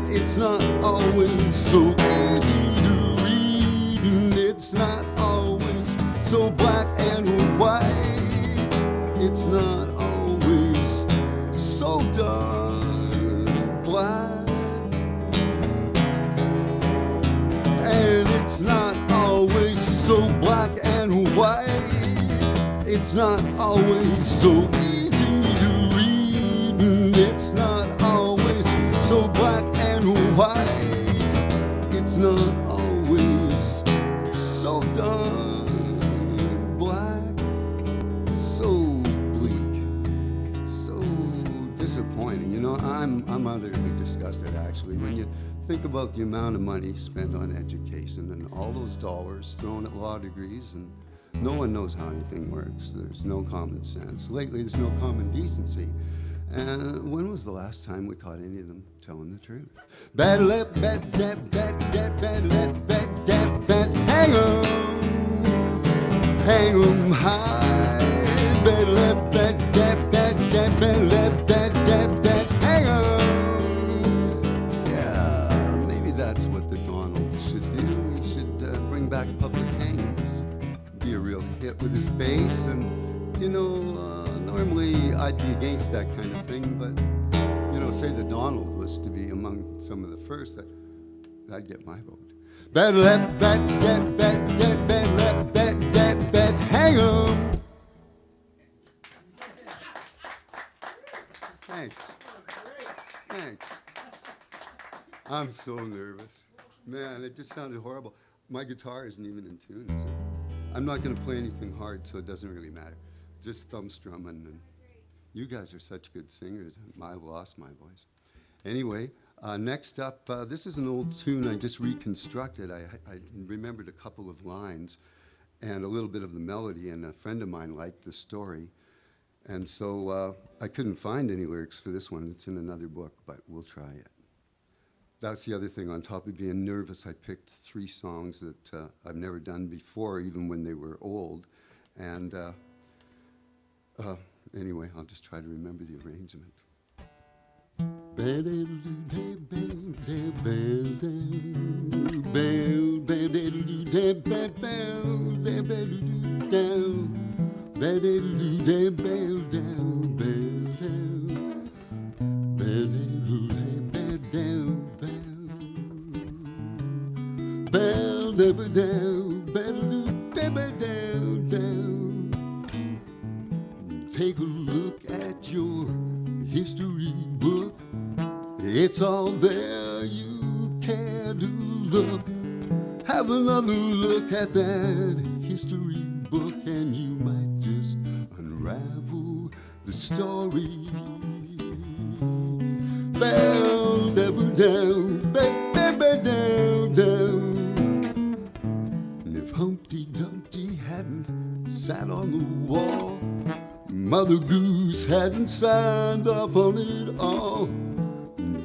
C: It's not always so easy to read. And it's not always so black and white. It's not always so dark black. And it's not always so black and white. It's not always so easy to read. And it's not always so black and white. It's not always so dark black, so bleak, so disappointing. You know, I'm utterly disgusted, actually, when you think about the amount of money spent on education and all those dollars thrown at law degrees, and no one knows how anything works. There's no common sense. Lately, there's no common decency. And when was the last time we caught any of them telling the truth? Hang on. hang 'em high. Better let that, better let that hang 'em. Yeah, maybe that's what the Donald should do. He should bring back public hangings. Be a real hit with his bass, and you know, normally I'd be against that kind of thing, but you know, say the Donald was to be among some of the first, that'd get my vote. Better let that hang 'em. Thanks. I'm so nervous. Man, it just sounded horrible. My guitar isn't even in tune, so I'm not going to play anything hard, so it doesn't really matter. Just thumb strumming. And you guys are such good singers. I've lost my voice. Anyway, next up, this is an old tune I just reconstructed. I remembered a couple of lines and a little bit of the melody, and a friend of mine liked the story. And so I couldn't find any lyrics for this one. It's in another book, but we'll try it. That's the other thing. On top of being nervous, I picked 3 songs that I've never done before, even when they were old. And anyway, I'll just try to remember the arrangement. Take a look at your history book. It's all there, you care to look. Have another look at that history book, and you might just unravel the story. Bell, down, down, down, down. And if Humpty Dumpty hadn't sat on the wall, Mother Goose hadn't signed off on it all,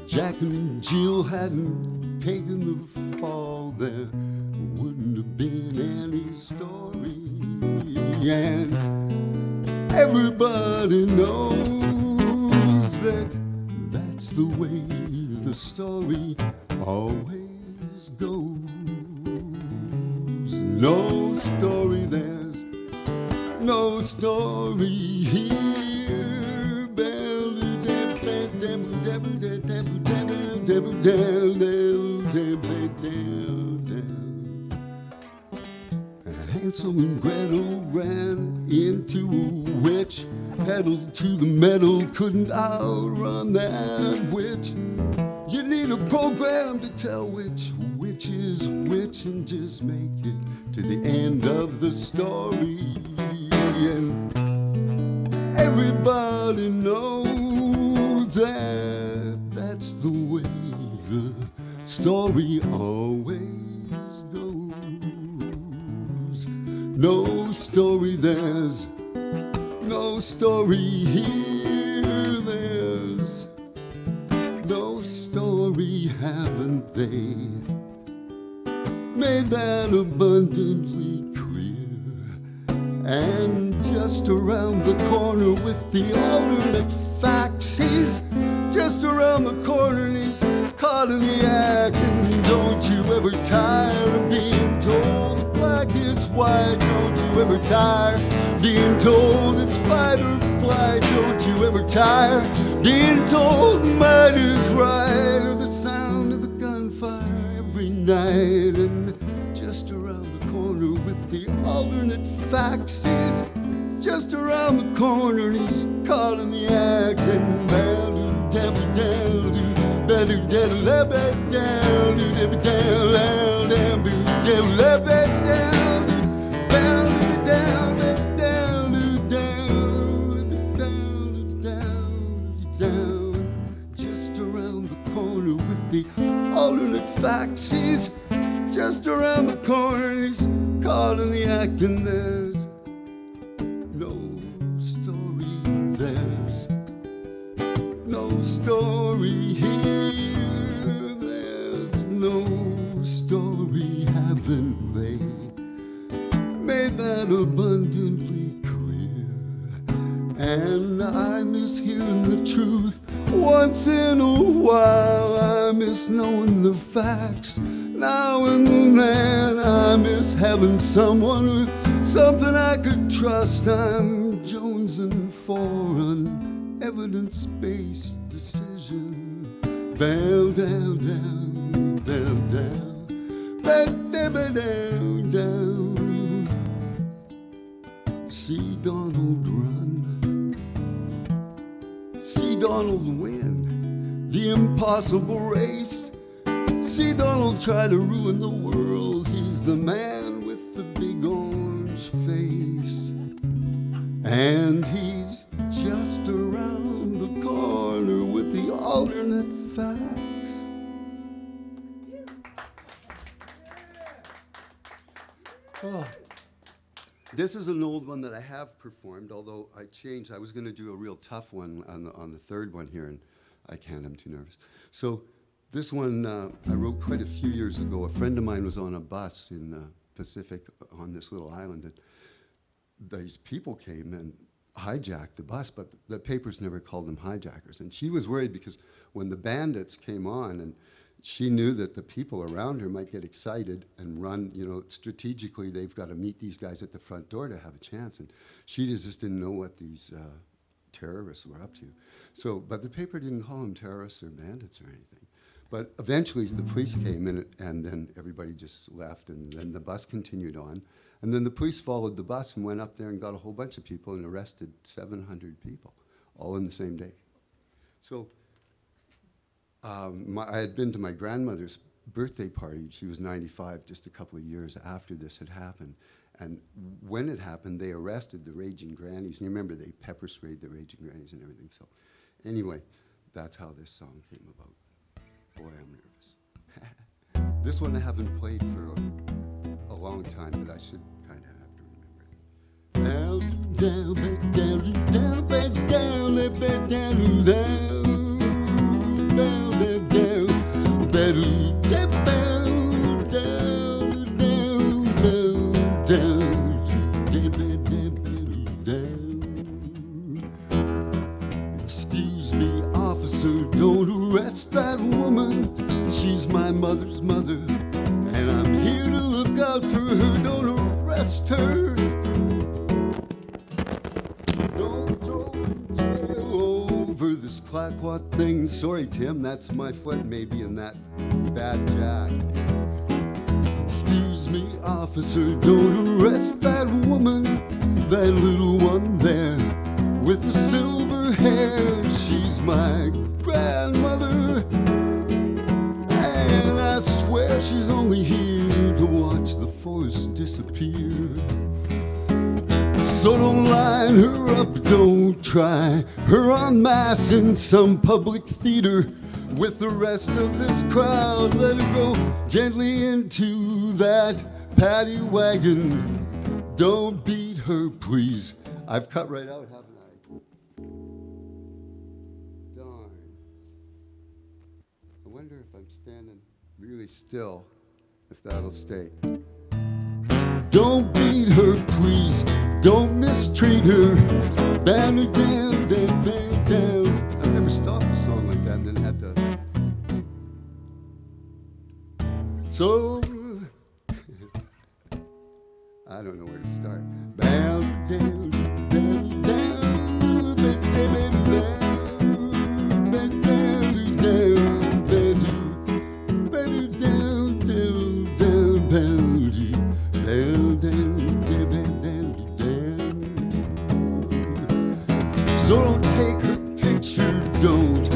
C: Jack and Jill hadn't taken the fall, there wouldn't have been any story. And everybody knows that that's the way the story always goes. No story, there's no story here. Hansel and Gretel ran into a witch, pedal to the metal, couldn't outrun that witch. You need a program to tell which is which, and just make it to the end of the story. And everybody knows that that's the way the story always goes. No story, there's no story here. There's no story, haven't they made that abundantly clear? And just around the corner with the alternate facts, he's just around the corner and he's caught in the act. And don't you ever tire of being told black is white? Don't you ever tire being told it's fight or flight? Don't you ever tire being told might is right, or the sound of the gunfire every night? And just around the corner with the alternate facts, he's just around the corner and he's caught in the act. And just around the corner with the alternate facts, he's just around the corner and he's caught in the act. And there's no story, there's no story here. There's no story, haven't they And I miss hearing the truth once in a while. I miss knowing the facts now and then. I miss having someone or something I could trust. I'm jonesing for an evidence-based decision. Bow down, down, down, down, down, down, down, down. See Donald run, see Donald win the impossible race. See Donald try to ruin the world. He's the man with the big orange face. And he's just around the corner with the alternate facts. Oh. This is an old one that I have performed, although I changed. I was going to do a real tough one on the third one here, and I can't. I'm too nervous. So this one I wrote quite a few years ago. A friend of mine was on a bus in the Pacific on this little island, and these people came and hijacked the bus, but the papers never called them hijackers. And she was worried because when the bandits came on, and she knew that the people around her might get excited and run, you know, strategically they've got to meet these guys at the front door to have a chance. And she just didn't know what these terrorists were up to. So, but the paper didn't call them terrorists or bandits or anything. But eventually the police came in and then everybody just left, and then the bus continued on. And then the police followed the bus and went up there and got a whole bunch of people and arrested 700 people, all in the same day. So I had been to my grandmother's birthday party. She was 95, just a couple of years after this had happened. And when it happened, they arrested the Raging Grannies. And you remember they pepper sprayed the Raging Grannies and everything. So anyway, that's how this song came about. Boy, I'm nervous. This one I haven't played for a long time, but I should kind of have to remember it. Down, back down, down, back down, back down, down, down, back down, better, down, down, down, down, down. Excuse me, officer, don't arrest that woman. She's my mother's mother, and I'm here to look out for her. Don't arrest her. Don't throw jail over this claquot thing. Sorry, Tim, that's my foot maybe in that bad jack. Excuse me, officer, don't arrest that woman, that little one there with the silver hair. She's my grandmother, and I swear she's only here to watch the forest disappear. So don't line her up, don't try her en masse in some public theater with the rest of this crowd. Let her go gently into that paddy wagon. Don't beat her, please. I've cut right out, haven't I? Darn. I wonder if I'm standing really still, if that'll stay. Don't beat her, please. Don't mistreat her. Down, down, down, down, down. I've never stopped a song like that and then had to. So, I don't know where to start. Down, down, down, down, down, down, down, down. So don't take her picture, don't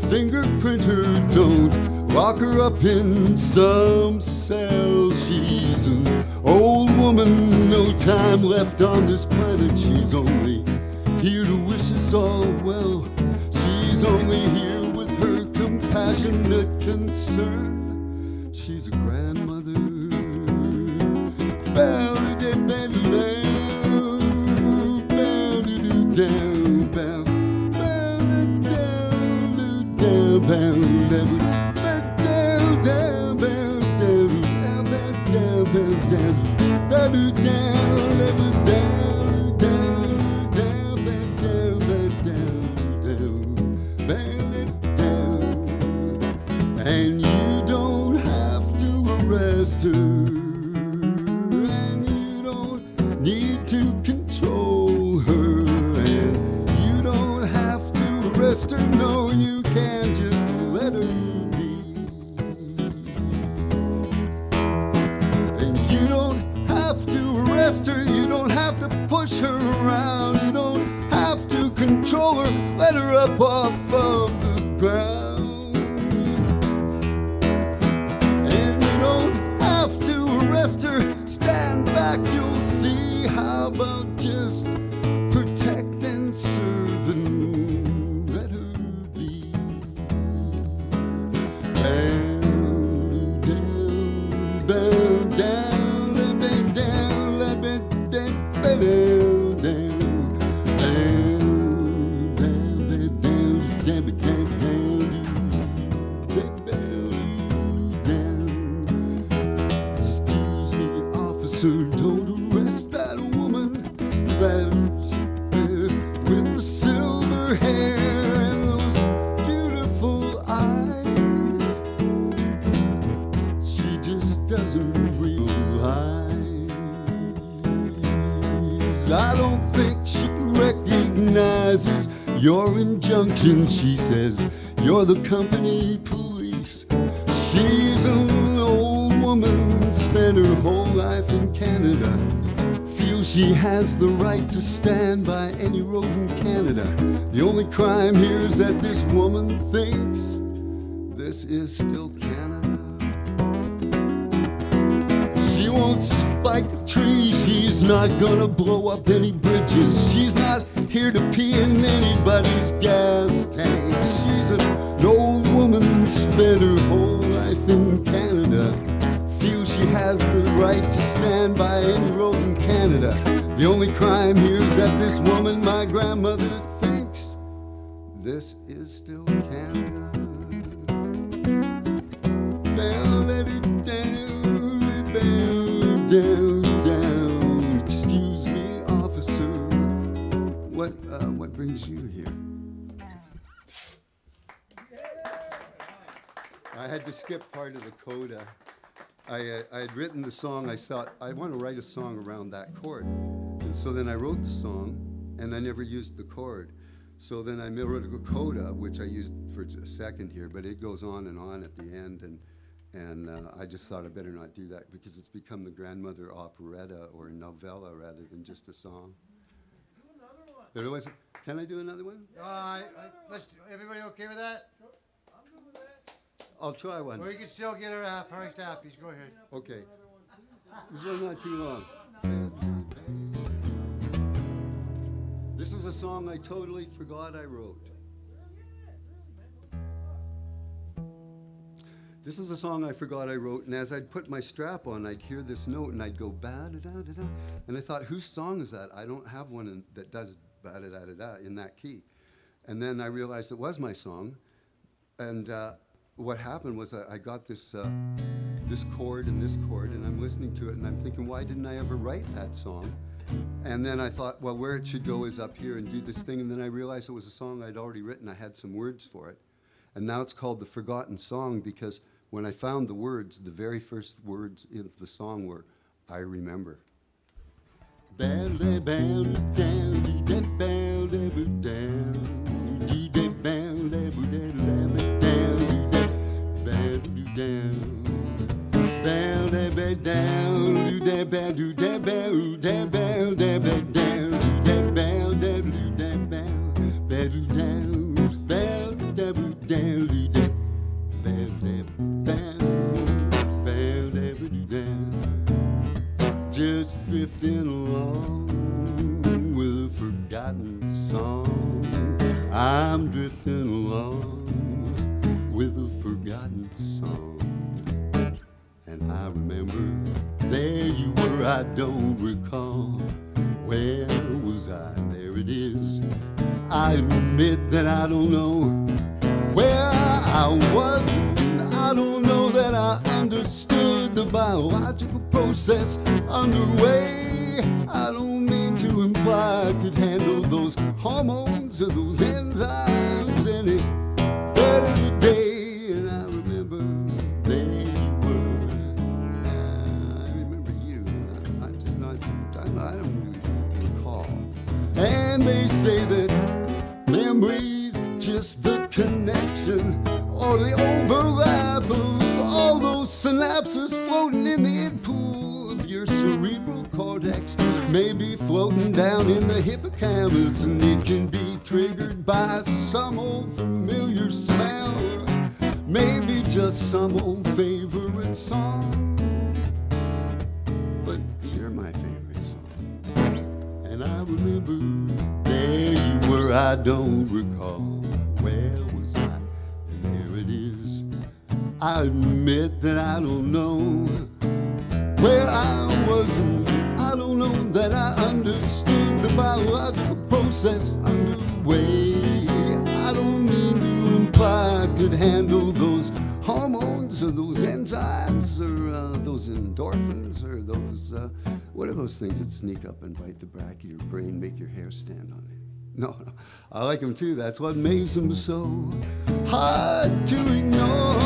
C: fingerprint her, don't lock her up in some cell. She's an old woman, no time left on this planet. She's only here to wish us all well. She's only here with her compassionate concern. She's a grandmother. push her around. You don't have to control her, let her up off of the ground. And you don't have to arrest her, stand back, you'll see. How about just protect and serve and let her be? Bow down, bow down, let me down, let me down, bow down, excuse me, officer, don't arrest that woman that's there with the silver hair and those beautiful eyes. She just doesn't realize. I don't think she recognizes your injunction. She says you're the company police. She's an old woman, spent her whole life in Canada. Feels she has the right to stand by any road in Canada. The only crime here is that this woman thinks this is still Canada. She won't spike a tree, she's not gonna blow up any bridges. She's not here to pee in anybody's gas tank. She's an old woman, spent her whole life in Canada. Feels she has the right to stand by any road in Canada. The only crime here is that this woman, my grandmother, thinks this is still Canada. Down, let it down, down, down. Excuse me, officer, what brings you here? I had to skip part of the coda. I had written the song. I thought, I want to write a song around that chord. And so then I wrote the song, and I never used the chord. So then I wrote a coda, which I used for a second here, but it goes on and at the end. And I just thought I better not do that because it's become the grandmother operetta or novella rather than just a song.
A: Do another one.
C: There was, can I do another one?
A: Everybody okay with that?
B: I'm good with that.
C: I'll try one.
A: Or you can still get her first half piece. Go ahead.
C: Okay. This one's not too long. This is a song I totally forgot I wrote. This is a song I forgot I wrote, and as I'd put my strap on, I'd hear this note, and I'd go ba-da-da-da-da, and I thought, whose song is that? I don't have one that does ba-da-da-da-da in that key. And then I realized it was my song, and what happened was I got this this chord, and I'm listening to it, and I'm thinking, why didn't I ever write that song? And then I thought, well, where it should go is up here and do this thing, and then I realized it was a song I'd already written. I had some words for it. And now it's called The Forgotten Song because when I found the words, the very first words of the song were, I remember. Just drifting along with a forgotten song. I'm drifting along with a forgotten song. And I remember there you were, I don't recall. Where was I? There it is. I admit that I don't know where I was, and I don't know that I understood the biological process underway. I don't mean to imply I could handle those hormones or those enzymes any better today. And I remember there you were. I remember you. I'm just not, I don't really recall. And they say that memory's just the connection or the overlap of all those synapses floating in the id pool of your cerebral cortex may be floating down in the hippocampus, and it can be triggered by some old familiar smell, or maybe just some old favorite song. But you're my favorite song. And I remember there you were, I don't recall. Where was I? And there it is. I admit that I don't know where I was, and I don't know that I understood the biological process underway. I don't mean to imply I could handle those hormones or those enzymes or those endorphins or those, what are those things that sneak up and bite the back of your brain, make your hair stand on it? No, I like them too. That's what makes them so hard to ignore.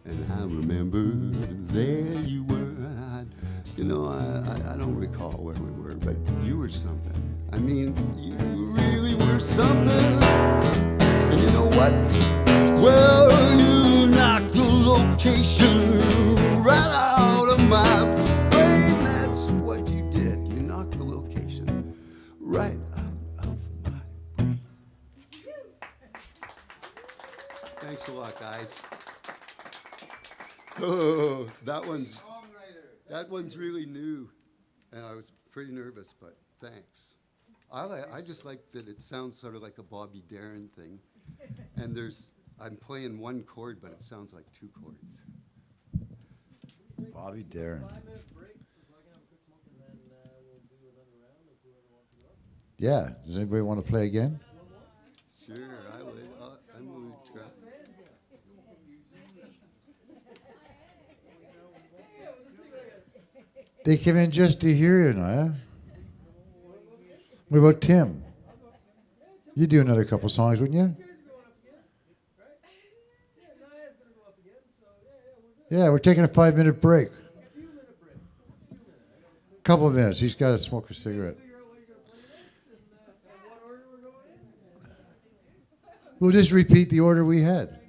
C: And I remember there you were. I don't recall where we were, but you were something. I mean, you really were something. And you know what? Well, you knocked the location right out of my brain. That's what you did. You knocked the location right out of my brain. Thanks a lot, guys. Oh, that one's really new. And I was pretty nervous, but thanks. I just like that it sounds sort of like a Bobby Darin thing. And I'm playing one chord, but it sounds like two chords.
A: Bobby Darin. Yeah. Does anybody want to play again?
C: Sure, I would. I'm willing to try.
A: They came in just to hear you, Naya. What about Tim? You'd do another couple songs, wouldn't you? Yeah, we're taking a 5-minute break. Couple of minutes. He's got to smoke a cigarette. We'll just repeat the order we had.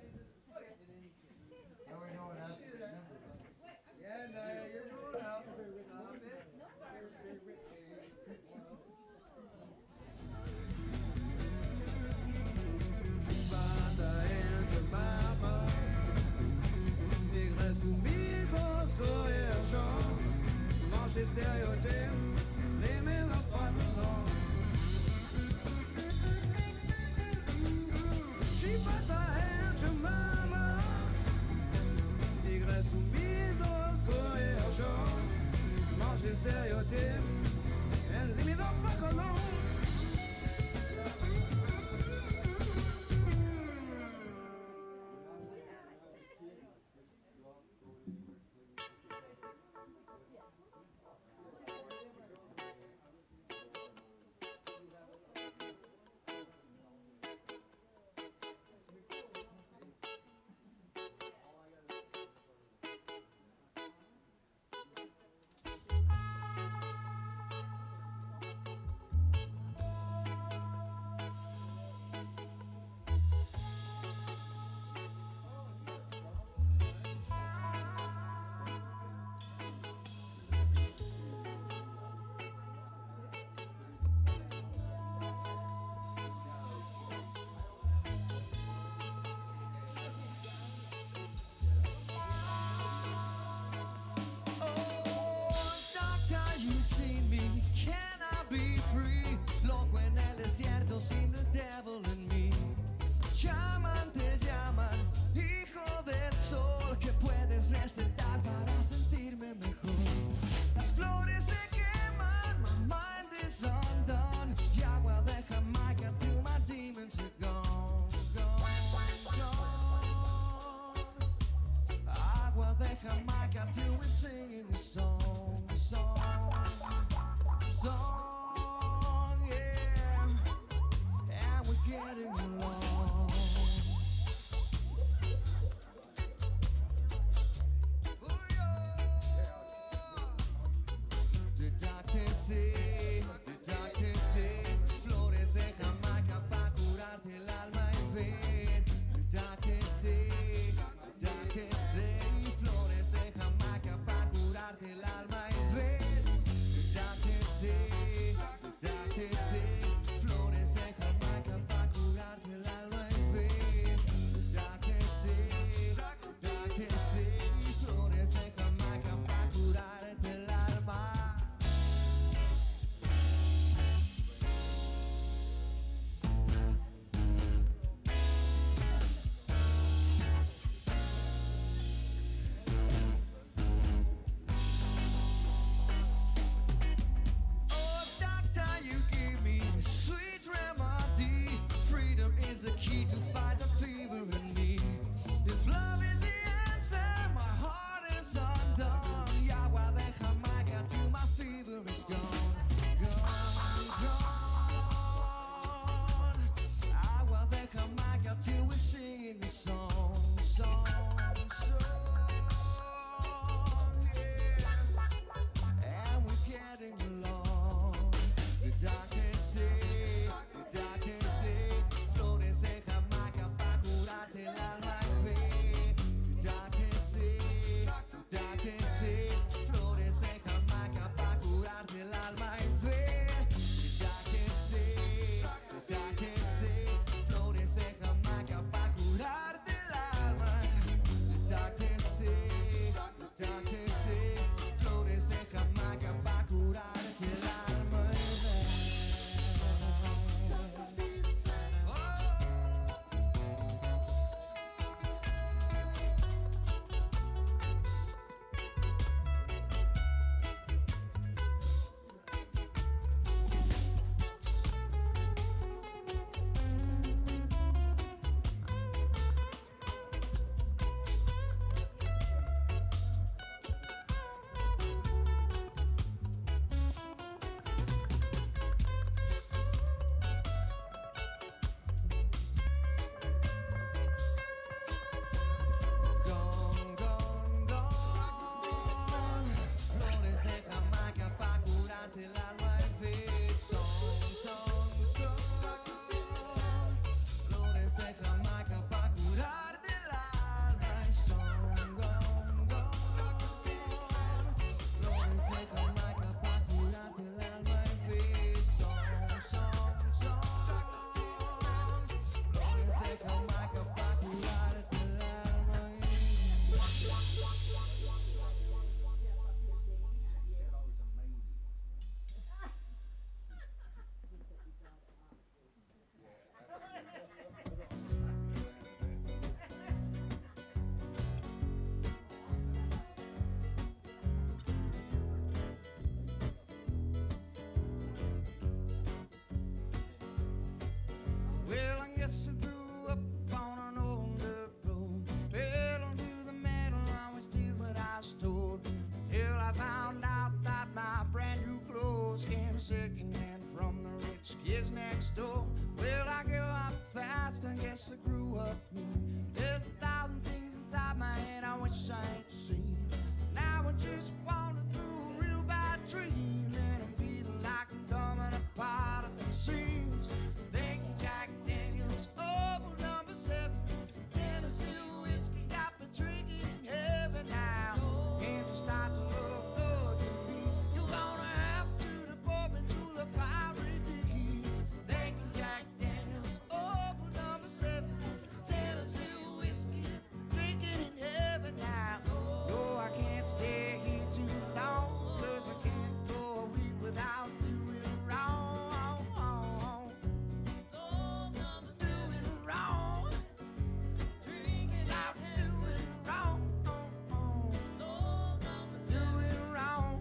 E: She put her hand to song, yeah, and we're getting along. Oh, yeah. The doctor say, flores de Jamaica pa' curarte el alma y fe. The doctor say, flores de Jamaica pa' curarte el alma y fe. The doctor say, flores de Jamaica pa' curarte el alma y fe. The doctor say, flores de Jamaica pa' curarte el alma. Oh, doctor, you give me a sweet remedy. Freedom is the key to fight the fever in me. If love is the answer, my heart is undone. Yagua de Jamaica till my fever is gone. Gone, gone. Agua de Jamaica till we're singing a song, song, yeah. And we're getting along. The doctor say, flores de Jamaica pa' curarte el alma y fe. The doctor say, flores de Jamaica pa' curarte el alma y fe. The doctor say, flores de Jamaica pa' curarte el alma. The doctor say, flores de Jamaica pa' curarte el alma y fe. Gone, gone, gone. Flores de Jamaica pa' curarte el alma y fe. Son, son, son. Flores de Jamaica pa' curarte el alma y son. Gone, gone. Flores de Jamaica pa' curarte el alma y fe. Son, son, son. Flores de Jamaica pa' curarte el alma y fe. Well, I guess I grew up on an old dirt road. Pedal to the metal, always did what I was told. Till I found out that my brand new clothes came secondhand from the rich kids next door. Well, I grew up fast, I guess I grew up mean. There's 1,000 things inside my head I wish I had seen. Now I just wander through a real bad dream, and I'm feeling like I'm coming apart at the seams. Thank you, Jack Daniels, oh, number 7. Tennessee whiskey got me drinking in heaven now. Can't you start to look good to me? You're gonna have to deport me to the fiery deep. Thank you, Jack Daniels, oh, number 7. Tennessee whiskey drinking in heaven now. No, I can't stay here too long, 'cause I can't go a week without doing wrong. Doing wrong. Drinking out, doing wrong. Doing wrong.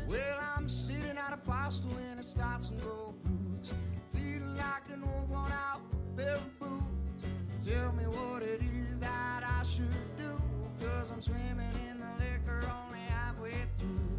E: Well, I'm sitting at a postal and it starts to grow roots. Feeling like an old one out bearing boots. Tell me what it is that I should do, 'cause I'm swimming in the liquor only halfway through.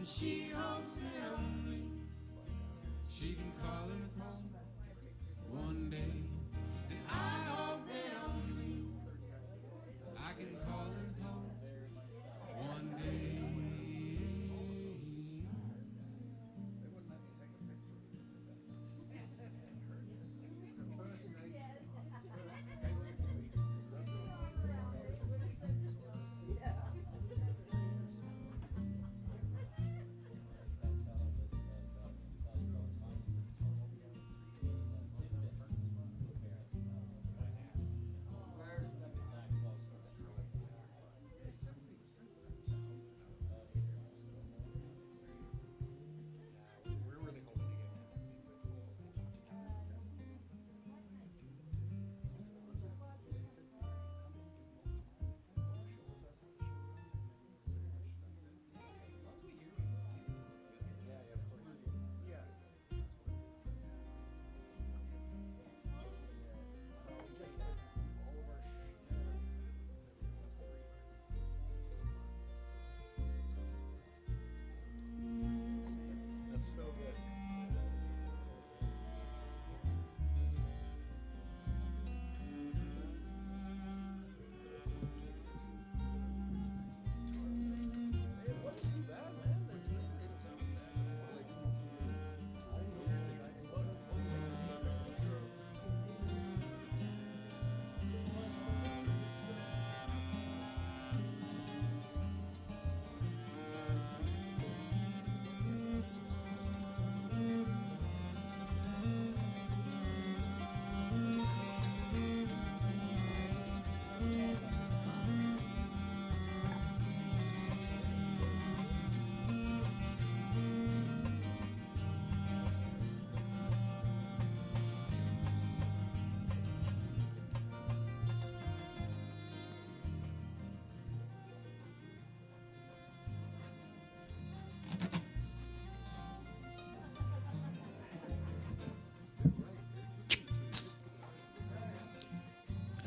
E: She hopes that only she can call it home one day. And I hope that only I can call it home one day.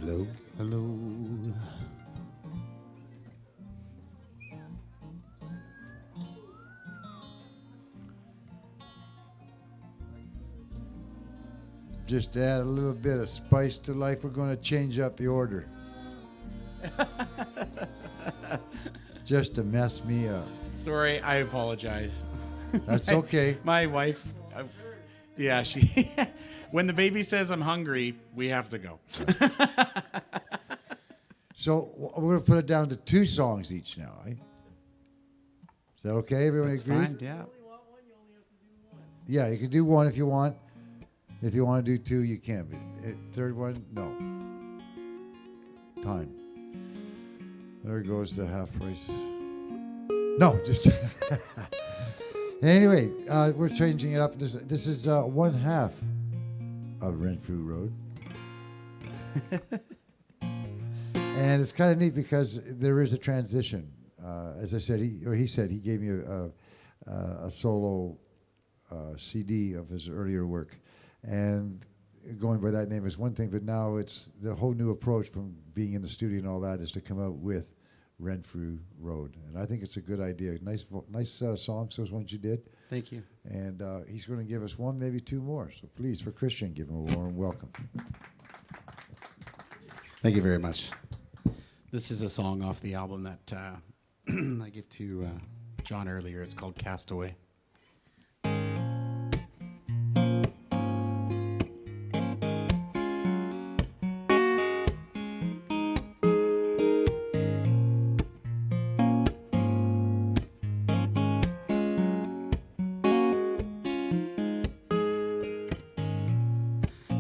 A: Hello, hello. Just to add a little bit of spice to life, we're going to change up the order. Just to mess me up.
F: Sorry, I apologize.
A: That's okay.
F: My wife, yeah, she. When the baby says I'm hungry, we have to go.
A: So we're going to put it down to 2 songs each now, right? Is that okay? Everyone
F: That's
A: agree?
F: fine. Yeah.
A: Yeah, you can do 1 if you want. If you want to do 2, you can. But third one, no. Time. There goes the half price. No, just. Anyway, we're changing it up. This is 1/2 of Renfrew Road. And it's kind of neat because there is a transition. As I said, he said he gave me a solo CD of his earlier work. And going by that name is one thing, but now it's the whole new approach from being in the studio and all that is to come out with Renfrew Road. And I think it's a good idea. Nice songs, those ones you did.
F: Thank you.
A: And he's going to give us one, maybe two more. So please, for Christian, give him a warm welcome.
F: Thank you very much. This is a song off the album that I gave to John earlier. It's called Castaway.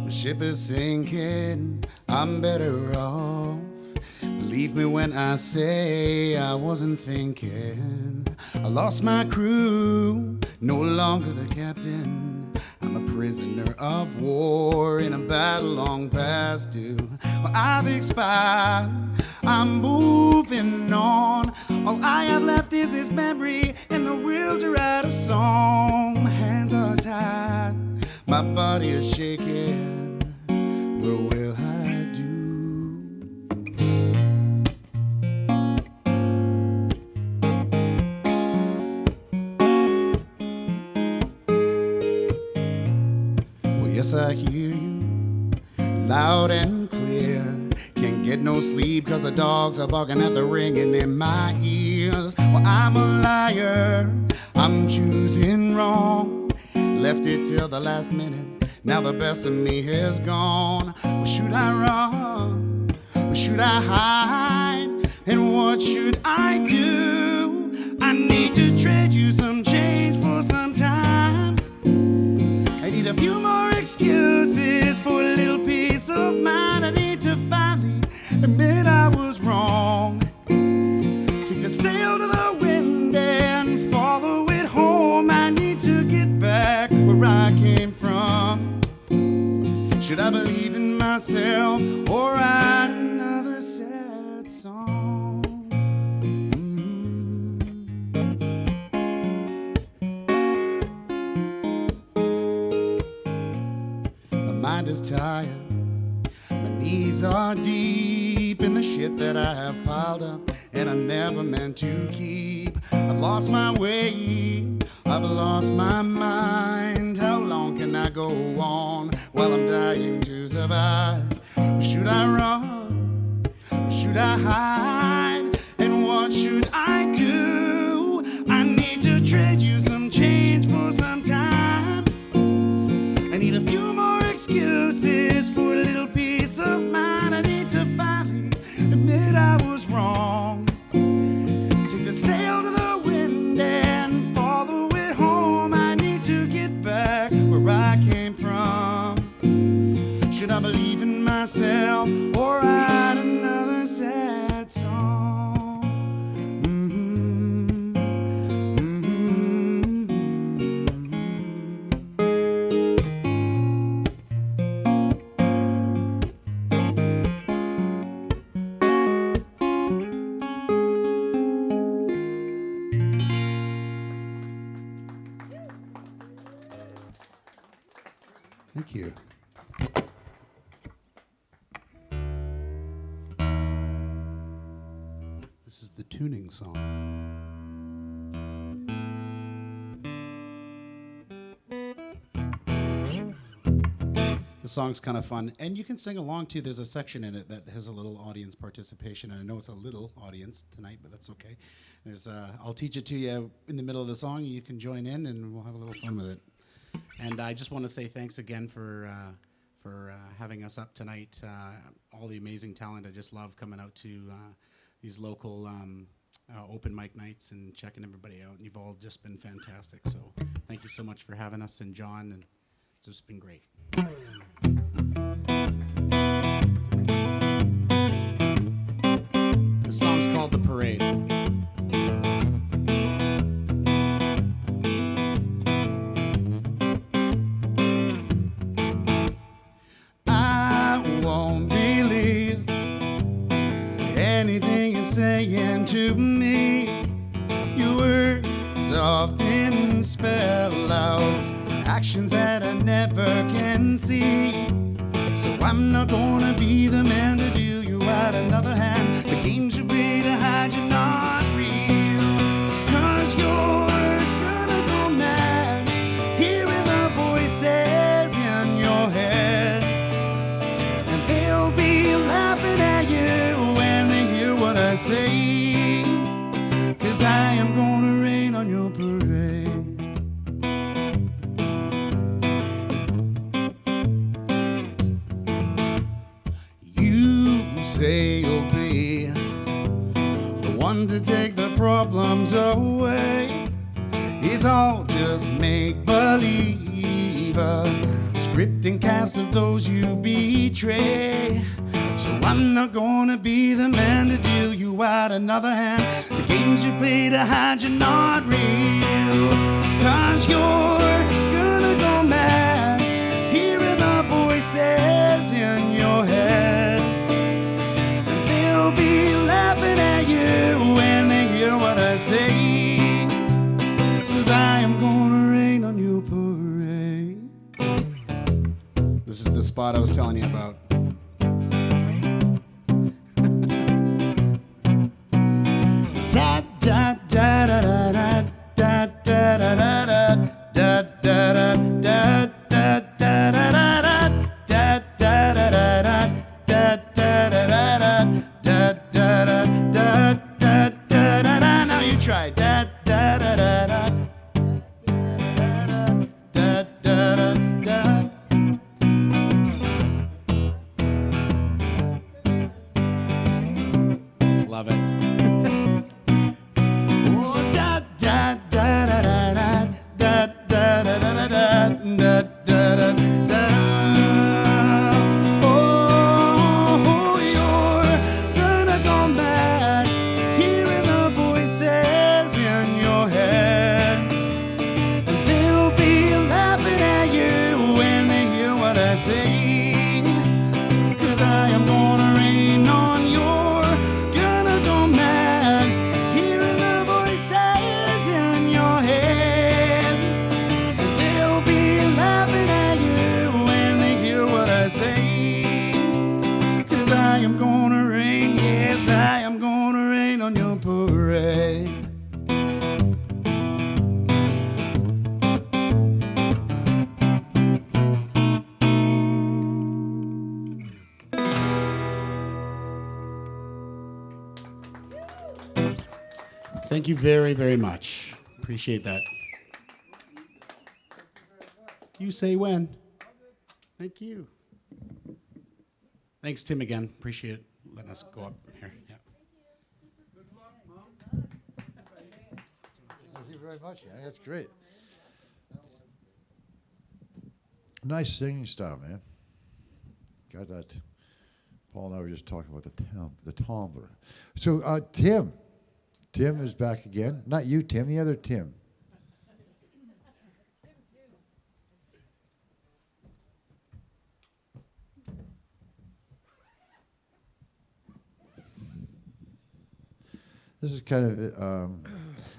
E: The ship is sinking, I'm better off. Believe me when I say I wasn't thinking. I lost my crew, no longer the captain. I'm a prisoner of war in a battle long past due. Well, I've expired, I'm moving on. All I have left is this memory and the will to write a song. My hands are tied, my body is shaking. What will I do? Well, yes, I hear you loud and clear. Can't get no sleep 'cause the dogs are barking at the ringing in my ears. Well, I'm a liar, I'm choosing wrong. Left it till the last minute, now the best of me is gone. Well, should I run? Or should I hide? And what should I do? I need to trade you some change for some time. I need a few more excuses for a little peace of mind. I need to finally admit I was wrong. Take the sail to the wind and follow it home. I need to get back where I came from. Should I believe in myself or write another sad song? My mind is tired, my knees are deep in the shit that I have piled up and I never meant to keep. I've lost my way, I've lost my mind. How long can I go on while I'm dying to survive? Should I run? Should I hide? And what should I do? I need to trade you some change for some time. I need a few more excuses for a little peace of mind. I need to finally admit I was wrong. Take the sail to the wind and follow it home. I need to get back where I came from. Should I believe in myself or write another sad song? Thank you. This is the tuning song. The song's kind of fun, and you can sing along too. There's a section in it that has a little audience participation, and I know it's a little audience tonight, but that's okay. I'll teach it to you in the middle of the song, and you can join in, and we'll have a little fun with it. And I just want to say thanks again for having us up tonight. All the amazing talent. I just love coming out to these local open mic nights and checking everybody out. And you've all just been fantastic. So thank you so much for having us, and John, and it's just been great. The song's called The Parade. Anything you're saying to me, your words often spell out actions that I never can see. So I'm not gonna be the man to do you out another hand. The games you play to hide your it's all just make believe. Script and cast of those you betray. So I'm not gonna be the man to deal you out another hand. The games you play to hide you're not real. Cause you're gonna go mad hearing the voices in your head. And they'll be laughing at you when they hear what I say. Cause I am gonna rain on your parade. This is the spot I was telling you about. Da da da da da da da da da da da da da. Now you try. Da da da da da da da da. Love it. Oh, da da da da da da da da da da da da da. Oh, you're gonna go mad hearing the voices in your head. And they'll be laughing at you when they hear what I say. Cause I am gonna rain on your, gonna go mad hearing the voices in your head. And they'll be laughing at you when they hear what I say. Cause I am gonna rain, yes, I am gonna rain on your parade.
F: Thank you very, very much. Appreciate that. You say when. Thank you. Thanks, Tim, again. Appreciate it. Letting us go up here. Yeah.
A: Thank you very much. Yeah, that's great. Nice singing style, man. Got that. Paul and I were just talking about the timbre. So, Tim. Tim is back again. Not you, Tim, the other Tim. This is kind of,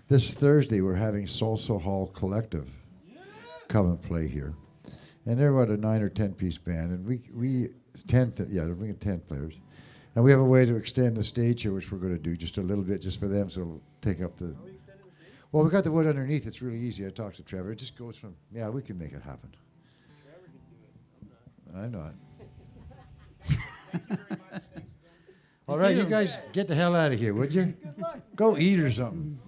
A: this Thursday we're having Salsa Hall Collective come and play here. And they're about a 9 or 10 piece band. And they're bringing 10 players. And we have a way to extend the stage here, which we're going to do just a little bit, just for them, so it'll take up the... Well, we got the wood underneath. It's really easy. I talked to Trevor. It just goes from... Yeah, we can make it happen. Trevor can do it. I'm not. All right, you guys get the hell out of here, would you? Good luck. Go eat or something.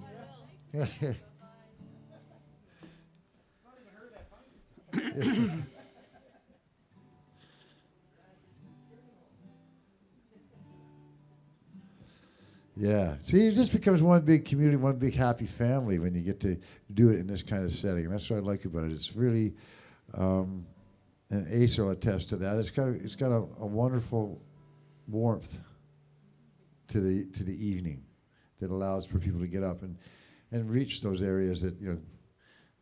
A: Yeah. See, it just becomes one big community, one big happy family when you get to do it in this kind of setting. And that's what I like about it. It's really, and Ace will attest to that. It's got a wonderful warmth to the evening that allows for people to get up and reach those areas that, you know,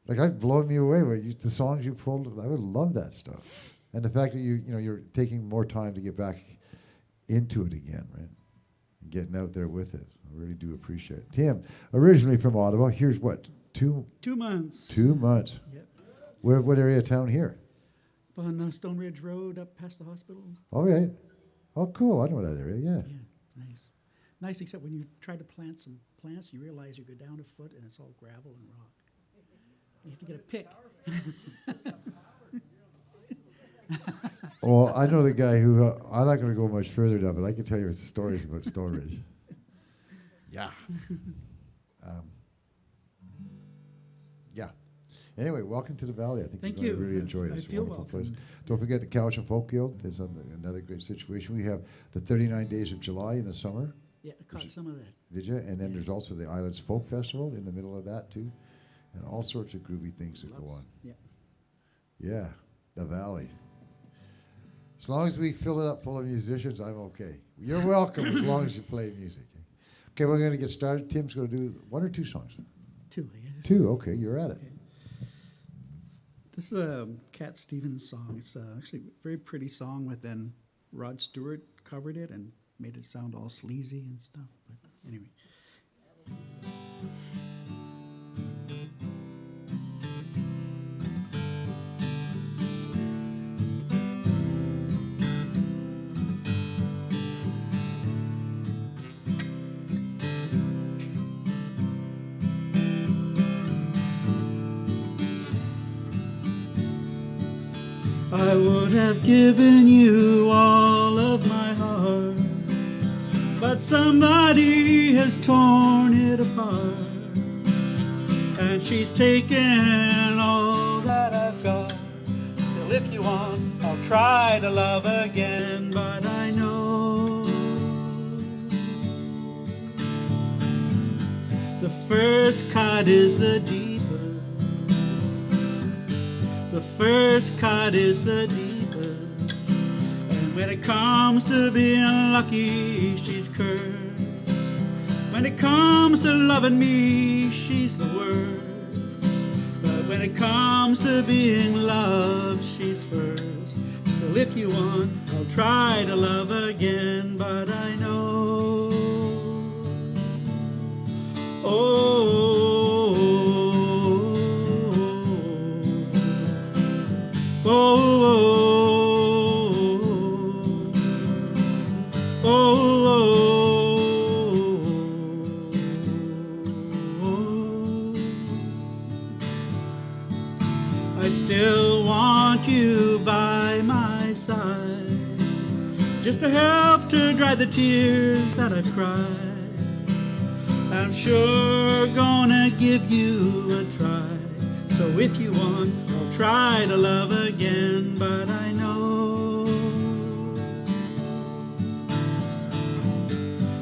A: like I've blown me away with the songs you pulled. I would love that stuff. And the fact that you're taking more time to get back into it again, right? Getting out there with it. I really do appreciate it. Tim, originally from Ottawa, here's what, 2
B: months.
A: 2 months.
B: Yep.
A: What area of town here?
B: On Stone Ridge Road up past the hospital.
A: Oh, yeah. Oh, cool. I know that area, yeah.
B: Yeah, nice. Nice, except when you try to plant some plants, you realize you go down a foot and it's all gravel and rock. You have to get a pick.
A: Well, I know the guy who, I'm not going to go much further down, but I can tell you some stories about Stone Ridge. Yeah. Yeah. Anyway, welcome to the Valley. I think
B: Thank
A: you're
B: you.
A: going to really enjoy it.
B: I
A: It's a
B: feel
A: wonderful
B: welcome.
A: place. Don't forget the Couch and Folk Guild. There's another great situation. We have the 39 Days of July in the summer.
B: Yeah, I caught some of that.
A: Did you? And then there's also the Islands Folk Festival in the middle of that, too. and all sorts of groovy things that go on.
B: Yeah.
A: Yeah, the Valley. As long as we fill it up full of musicians, I'm okay. You're welcome as long as you play music. Okay, we're going to get started. Tim's going to do 1 or 2 songs.
B: 2, I guess.
A: 2, okay, you're at it.
B: Okay. This is a Cat Stevens song. It's actually a very pretty song, but then Rod Stewart covered it and made it sound all sleazy and stuff. But anyway. I would have given you all of my heart, but somebody has torn it apart, and she's taken all that I've got. Still, if you want, I'll try to love again, but I know the first cut is the deeper. The first cut is the deepest, and when it comes to being lucky, she's cursed. When it comes to loving me, she's the worst. But when it comes to being loved, she's first. Still, if you want, I'll try to love again, but I know. Oh. I still want you by my side, just to help to dry the tears that I've cried. I'm sure gonna give you a try. So if you want, I'll try to love again, but I know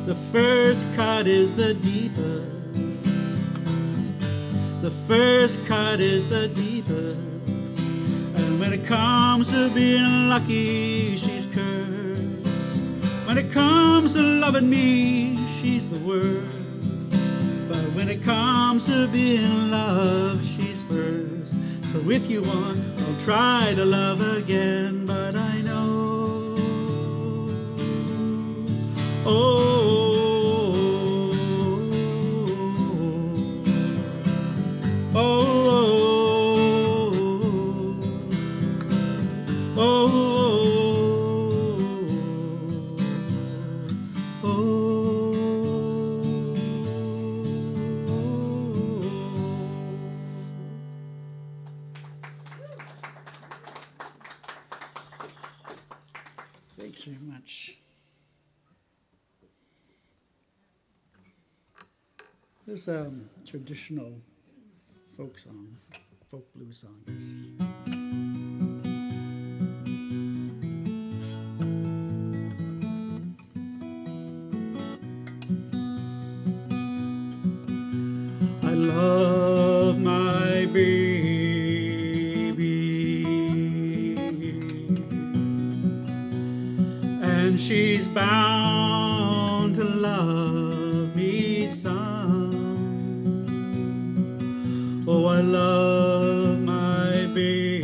B: the first cut is the deepest. The first cut is the deepest, and when it comes to being lucky, she's cursed. When it comes to loving me, she's the worst. But when it comes to being loved, she's first. So if you want, I'll try to love again, but I know. Oh. Thanks very much. This is a traditional folk song, folk blues song. I love my baby, and she's bound to love me some. Oh, I love my baby,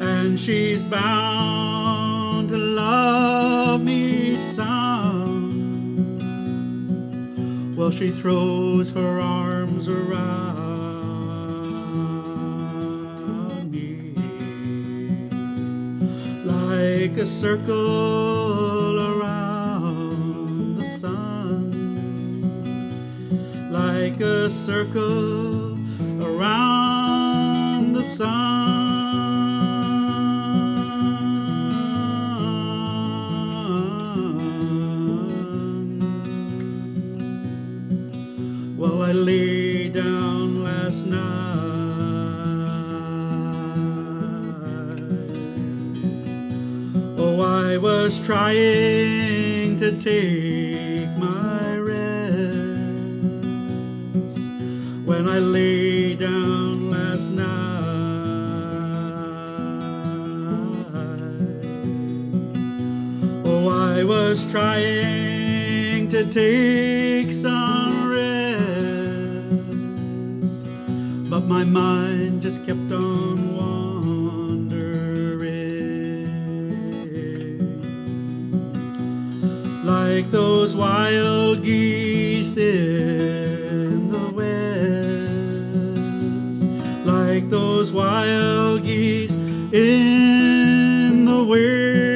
B: and she's bound to love me some. Well, she throws her arms around me like a circle around the sun, like a circle around the sun. Well, I lay down last night. Oh, I was trying to take my trying to take some rest, but my mind just kept on wandering, like those wild geese in the west, like those wild geese in the west.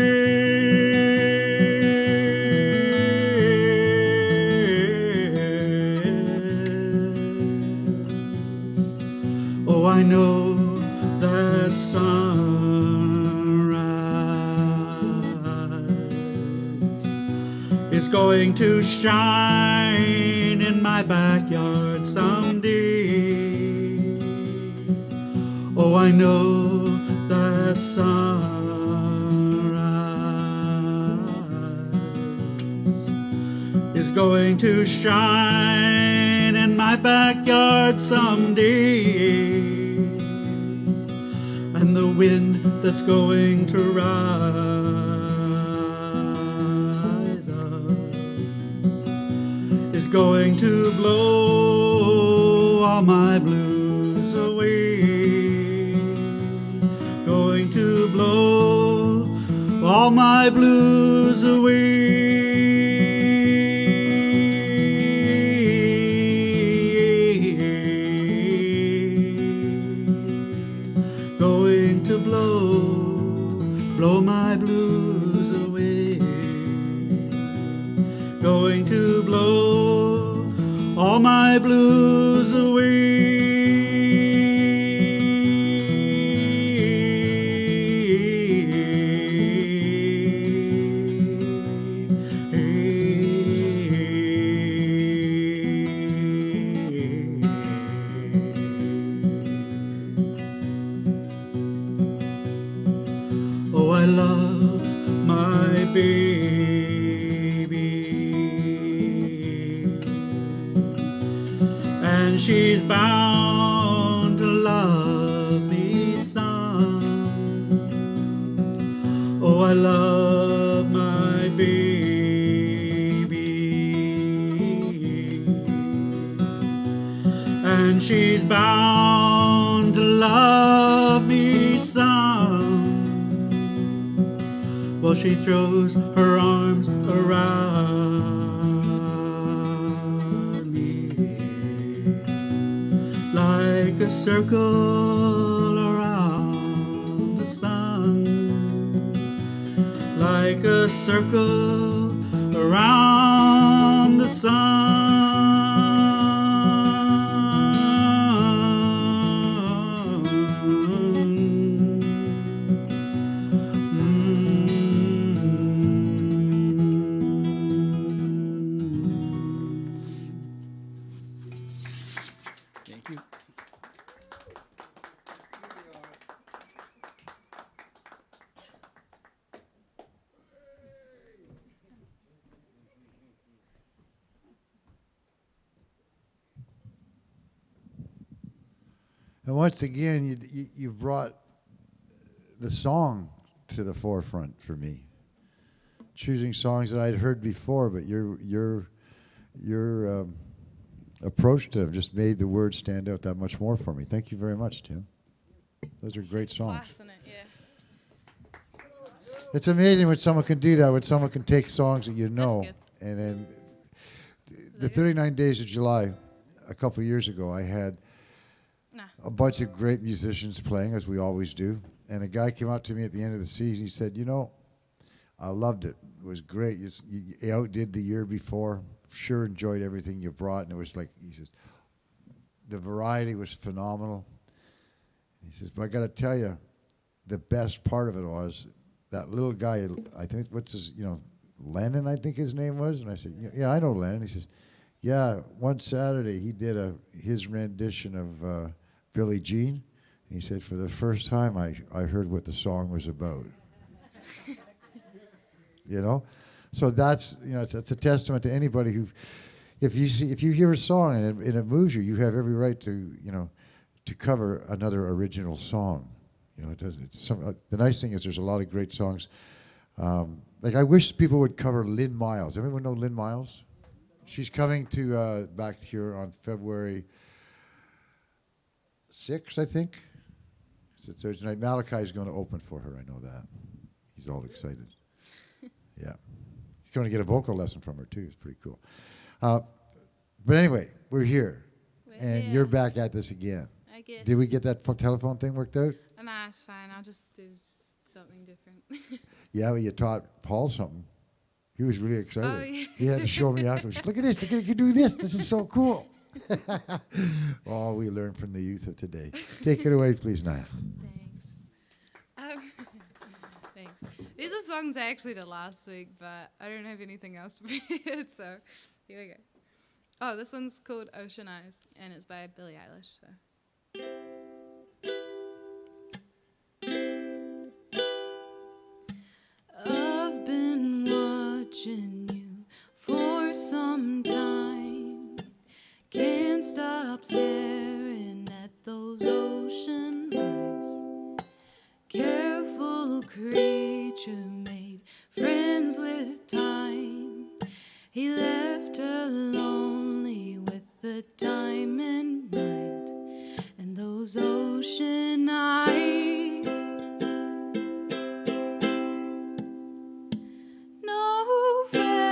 B: Oh, I know that sunrise is going to shine in my backyard someday. Oh, I know that sunrise is going to shine in my backyard someday. And the wind that's going to rise up is going to blow all my blues away, going to blow all my blues away, going to blow my blues away, going to blow all my blues away. Oh, I love my baby, and she's bound to love me some. Oh, I love my baby, and she's bound to love me some. Well, she throws her arms around me like a circle around the sun, like a circle around the Thank you.
A: And once again, you brought the song to the forefront for me. Choosing songs that I'd heard before, but your approach to it just made the words stand out that much more for me. Thank you very much, Tim. Those are great songs.
D: Class in it, yeah.
A: It's amazing when someone can do that, when someone can take songs that you know,
D: good.
A: and then the 39 Days of July, a couple of years ago, I had
D: Nah.
A: a bunch of great musicians playing, as we always do, and a guy came up to me at the end of the season. He said, "You know, I loved it. It was great. You outdid the year before. Sure enjoyed everything you brought." And it was like, he says, the variety was phenomenal. He says, "But I got to tell you, the best part of it was that little guy, I think, what's his, Lennon, I think his name was." And I said, "Yeah, I know Lennon." He says, "Yeah, one Saturday he did his rendition of Billie Jean." And he said, "For the first time, I heard what the song was about." So that's it's a testament to anybody who, if you hear a song and it moves you, you have every right to to cover another original song. It doesn't. The nice thing is there's a lot of great songs Like I wish people would cover Lynn Miles. Everyone know Lynn Miles? She's coming to back here on February 6th, I think. It's a Thursday night. Malachi's going to open for her. I know that. He's all excited. Yeah. He's going to get a vocal lesson from her, too. It's pretty cool. But anyway, we're here. And
D: here.
A: you're back at this again.
D: I guess.
A: Did we get that telephone thing worked out?
D: Nah, it's fine. I'll just do something different.
A: Yeah, well, you taught Paul something. He was really excited.
D: Oh, yeah.
A: He had to show me afterwards. Look at this. Look at, you can do this. This is so cool. All we learn from the youth of today. Take it away, please, Naya.
D: Thanks. Thanks. These are songs I actually did last week, but I don't have anything else prepared, so here we go. Oh, this one's called Ocean Eyes, and it's by Billie Eilish. So. I've been watching you for some time. Can't stop staring at those ocean eyes. Careful creature made friends with time. He left her lonely with the time in mind and those ocean eyes. No fair.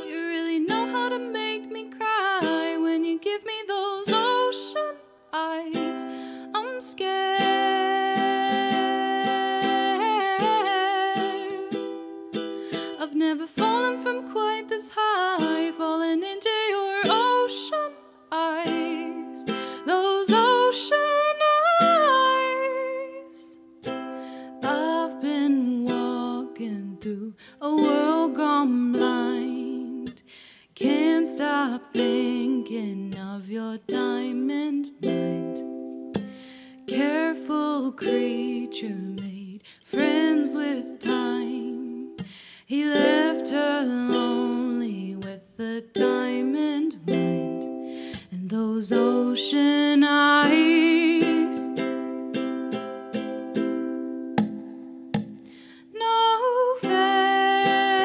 D: You really know how to make me cry when you give me those ocean eyes. I'm scared. I've never fallen from quite this high, fallen into your ocean eyes, those ocean eyes. I've been walking through a world gone blind. Can't stop thinking of your diamond mind. Careful creature made friends with time. He left her lonely with the diamond mind and those ocean eyes. No fair.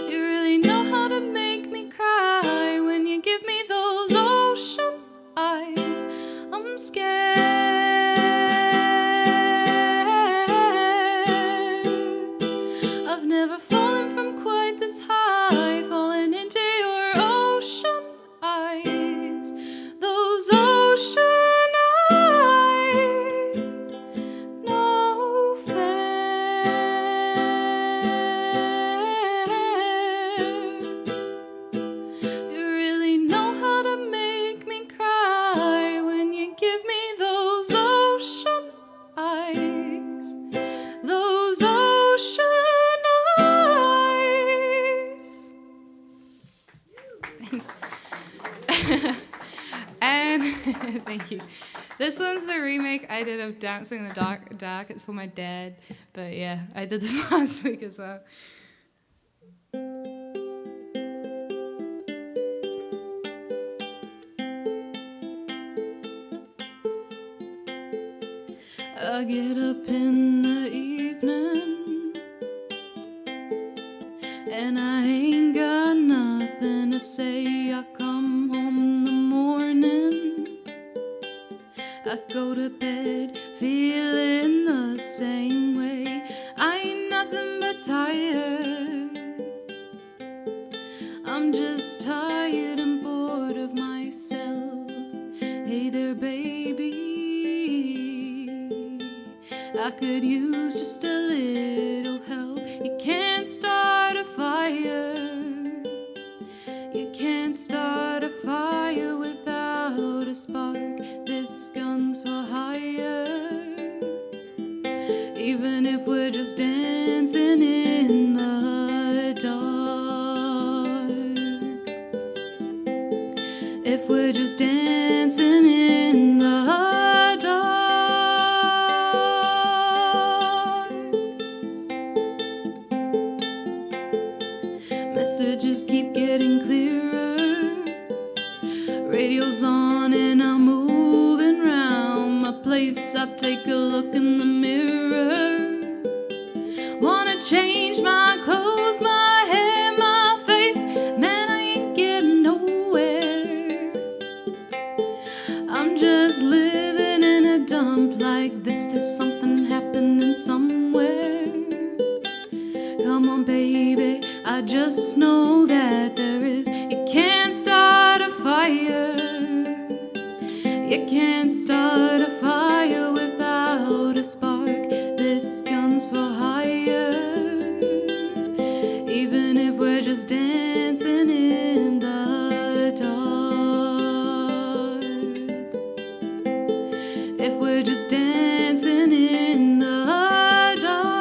D: You really know how to make me cry when you give me those ocean eyes. I'm scared. I've never fallen from quite this high, fallen into your ocean eyes, those ocean eyes. No fair. You really know how to make me cry when you give me those ocean eyes, those ocean eyes. Thanks. And thank you. This one's the remake I did of Dancing in the Dark. It's for my dad. But yeah, I did this last week as well. I get up in the evening and I ain't got nothing to say. I come home in the morning, I go to bed feeling the same way. I ain't nothing but tired. I'm just tired and bored of myself. Hey there, baby, I could use just a little help. You can't start a fire. You can't start a fire without a spark. This gun's for hire. Even if we're just dancing in the dark. If we're just dancing in the dark. Messages keep getting clearer. Radio's on and I'm moving round my place. I take a look in the mirror. Wanna change my clothes, my hair, my face. Man, I ain't getting nowhere. I'm just living in a dump like this. There's something happening somewhere. Come on, baby, I just know that there is. You can't start a fire. You can't start a fire without a spark. This gun's for hire. Even if we're just dancing in the dark. If we're just dancing in the dark.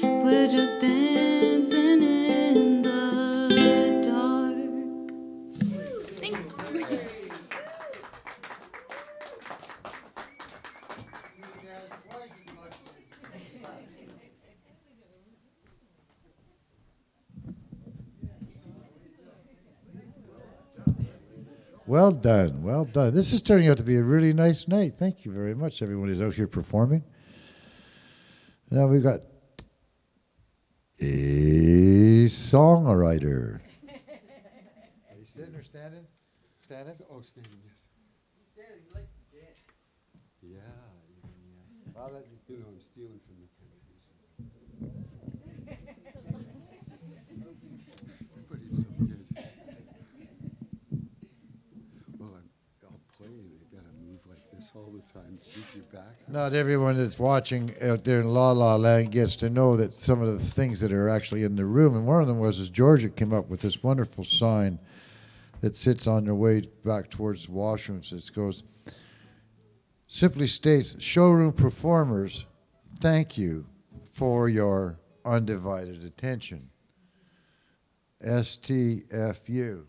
D: If we're just dancing in the dark. Thanks.
A: Well done, well done. This is turning out to be a really nice night. Thank you very much, everyone who's out here performing. Now we've got a songwriter. Are you sitting or standing? Standing?
C: Oh, standing, yes. Yeah, yeah.
A: I'll let you.
C: You know, I'm stealing from the temptations. Everybody's so good. Well, I'll play and I gotta move like this all the time to keep your back.
A: Not everyone that's watching out there in La La Land gets to know that some of the things that are actually in the room. And one of them was Georgia came up with this wonderful sign that sits on your way back towards the washrooms. It goes, simply states, showroom performers, thank you for your undivided attention. STFU.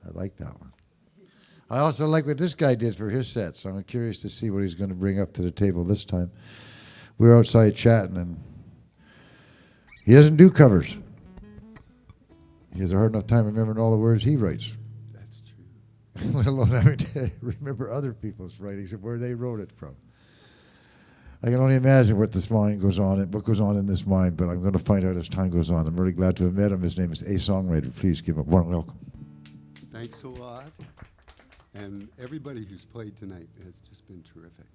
A: I like that one. I also like what this guy did for his set, so I'm curious to see what he's going to bring up to the table this time. We were outside chatting, and he doesn't do covers. He has a hard enough time remembering all the words he writes,
C: That's true.
A: let alone having to remember other people's writings and where they wrote it from. I can only imagine what this mind goes on, what goes on in this mind, but I'm going to find out as time goes on. I'm really glad to have met him. His name is A Songwriter. Please give him a warm welcome.
C: Thanks a lot. And everybody who's played tonight has just been terrific.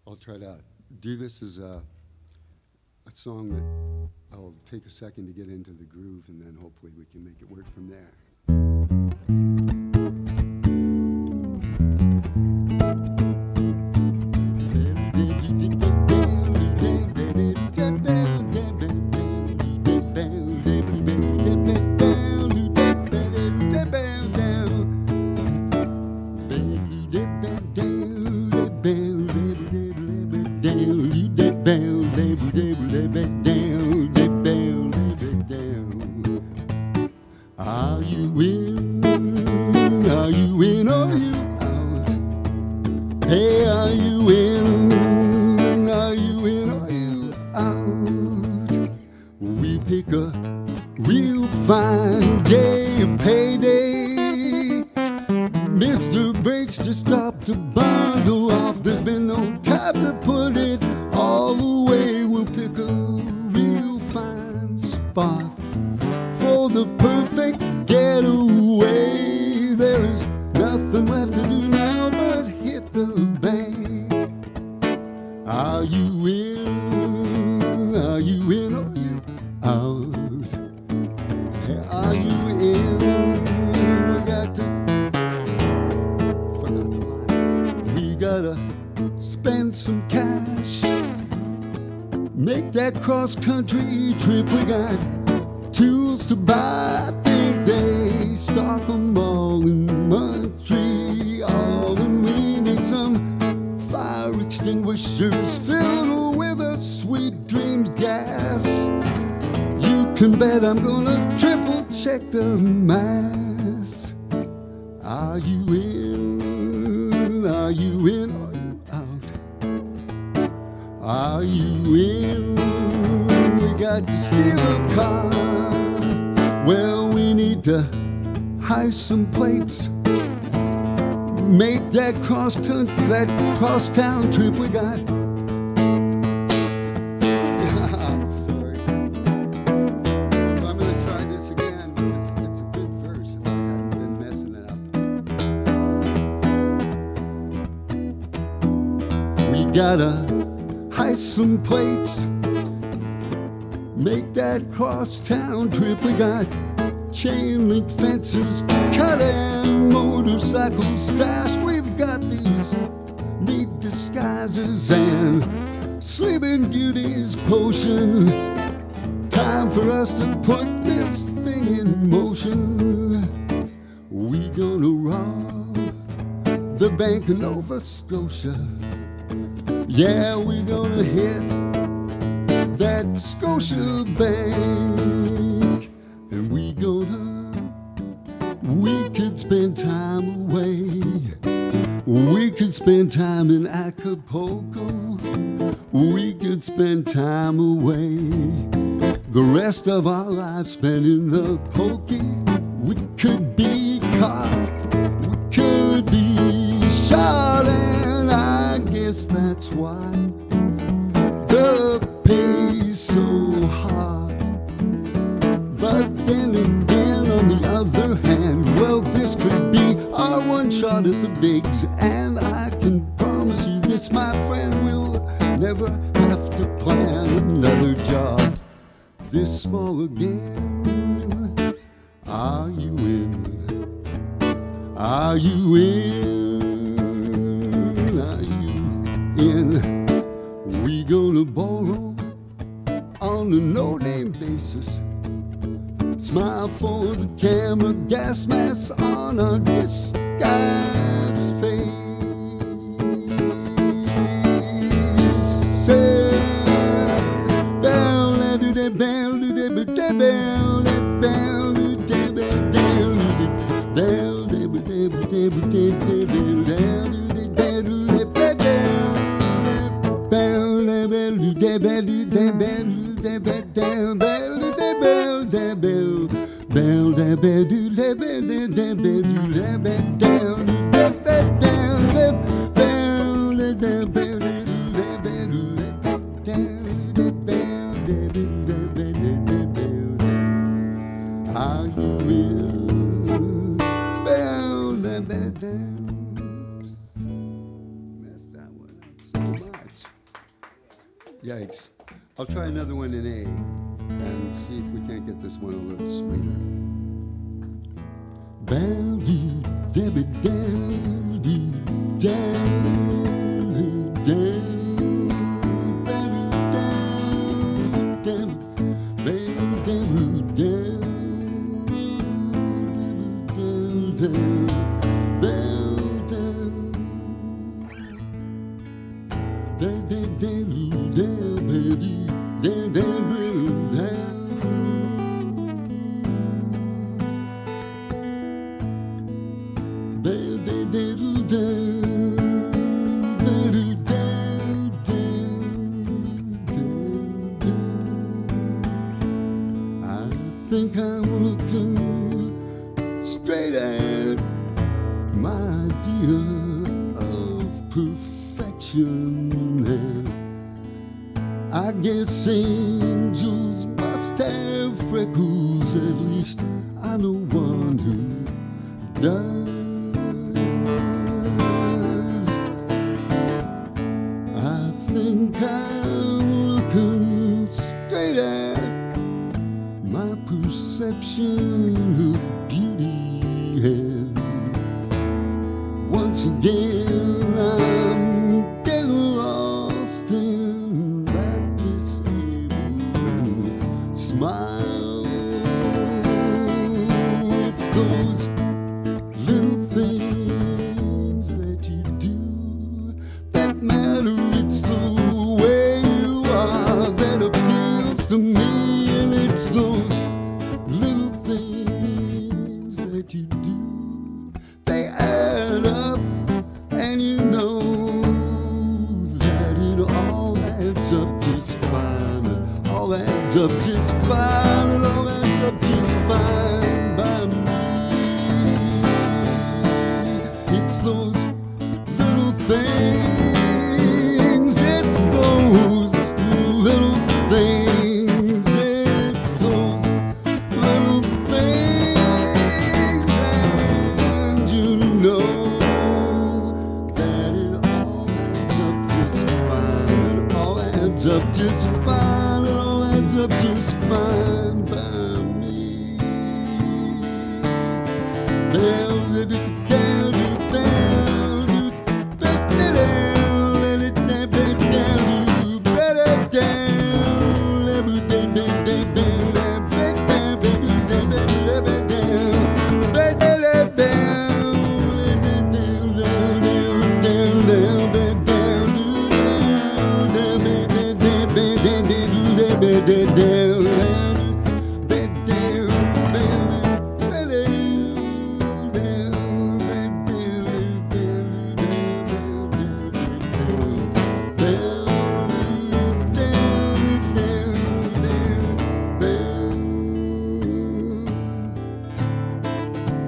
C: I'll try to do this as a song that I'll take a second to get into the groove, and then hopefully we can make it work from there. Are you in? Are you in? Are you out? Hey, are you in? Are you in? Are you out? We pick a real fine day of payday. Mr. Bates just dropped a bundle off. There's been no time to put it all away. We'll pick a real fine spot for the perfect getaway. There is nothing left to do now but hit the bank. Are you in? Are you in? Are you out? Are you in? We got to forgot the line. We gotta spend some cash, make that cross-country trip. We got tools to buy. I think they stock 'em all in Montreal, and we need some fire extinguishers filled with a sweet dreams gas. You can bet I'm gonna triple check the mass. Are you in? Are you in? Are you out? Are you in? tried to steal a car. Well, we need to heist some plates, make that cross-town trip we got. Sorry. I'm gonna try this again because it's a good verse. I haven't been messing it up. We gotta heist some plates, make that cross-town trip we got. Chain link fences to cut and motorcycles stashed. We've got these neat disguises and Sleeping Beauty's potion. Time for us to put this thing in motion. We gonna rob the Bank of Nova Scotia. Yeah, we gonna hit that Scotia Bank. And we could spend time away. We could spend time in Acapulco. We could spend time away. The rest of our lives spent in the pokey. We could be caught. We could be shot. And I guess that's why the pay's so hard. But then again, on the other hand, well, this could be our one shot at the bigs. And I can promise you this, my friend, we'll never have to plan another job this small again. Are you in? Are you in? Are you in? We gonna borrow on a no-name basis. Smile for the camera, gas mask on our disguised face. Messed that one up so much. Yikes. I'll try another one in A and see if we can't get this one a little sweeter. I think I'm looking straight at my idea of perfection, and I guess angels must have freckles. At least I know one who does. I think I'm looking straight at my perception of beauty, and once again I'm getting lost in that disabled smile. It's those little things that you do that matter. It's the way you are that appeals to me, and it's those little things that you do, they add up, and you know that it all adds up just fine. It all adds up just just fine. It all adds up just fine by me. Down, down, down, down,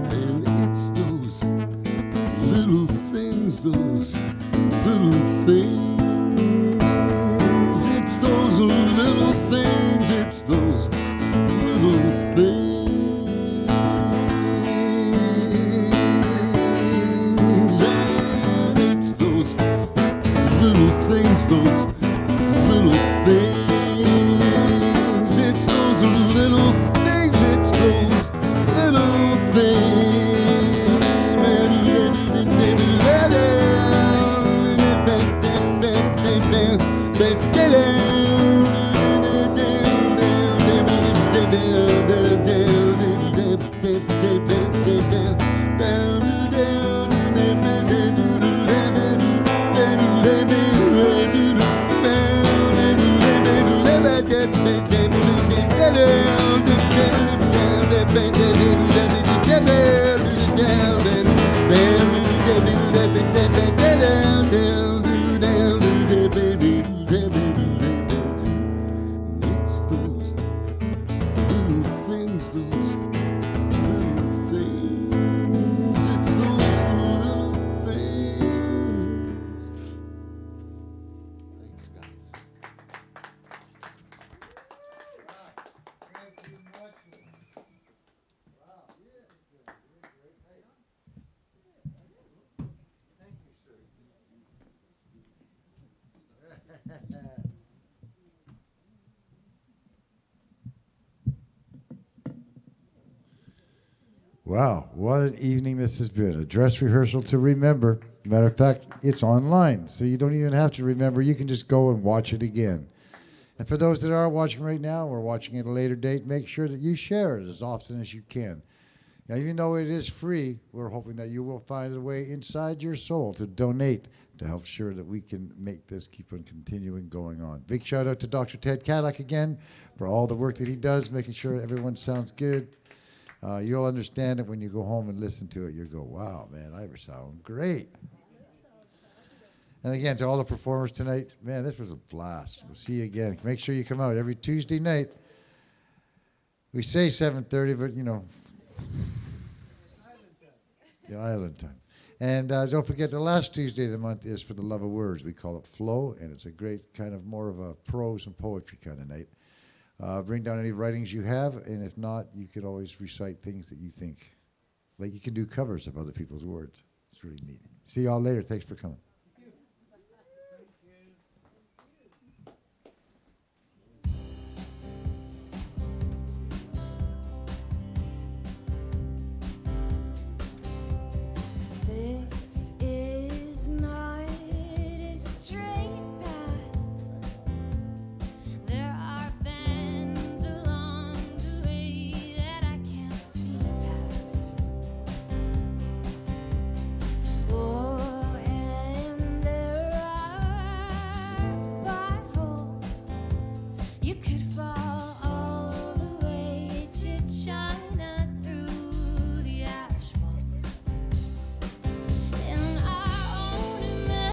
C: and it's those little things, those little things. It's those little things, it's those little things. And it's those little things, those little things. It's those little things, it's those little things. It's those little things, those little things. It's those little things. Thanks, guys.
A: Wow, what an evening this has been. A dress rehearsal to remember. Matter of fact, it's online, so you don't even have to remember. You can just go and watch it again. And for those that are watching right now or watching at a later date, make sure that you share it as often as you can. Now, even though it is free, we're hoping that you will find a way inside your soul to donate to help sure that we can make this keep on continuing going on. Big shout out to Dr. Ted Cadillac again for all the work that he does, making sure everyone sounds good. You'll understand it when you go home and listen to it. You'll go, wow, man, I sound great. And again, to all the performers tonight, man, this was a blast. We'll see you again. Make sure you come out every Tuesday night. We say 7:30, but, you know, the island time. And don't forget, the last Tuesday of the month is for the love of words. We call it Flow, and it's a great kind of more of a prose and poetry kind of night. Bring down any writings you have, and if not, you could always recite things that you think. Like you can do covers of other people's words. It's really neat. See y'all later. Thanks for coming.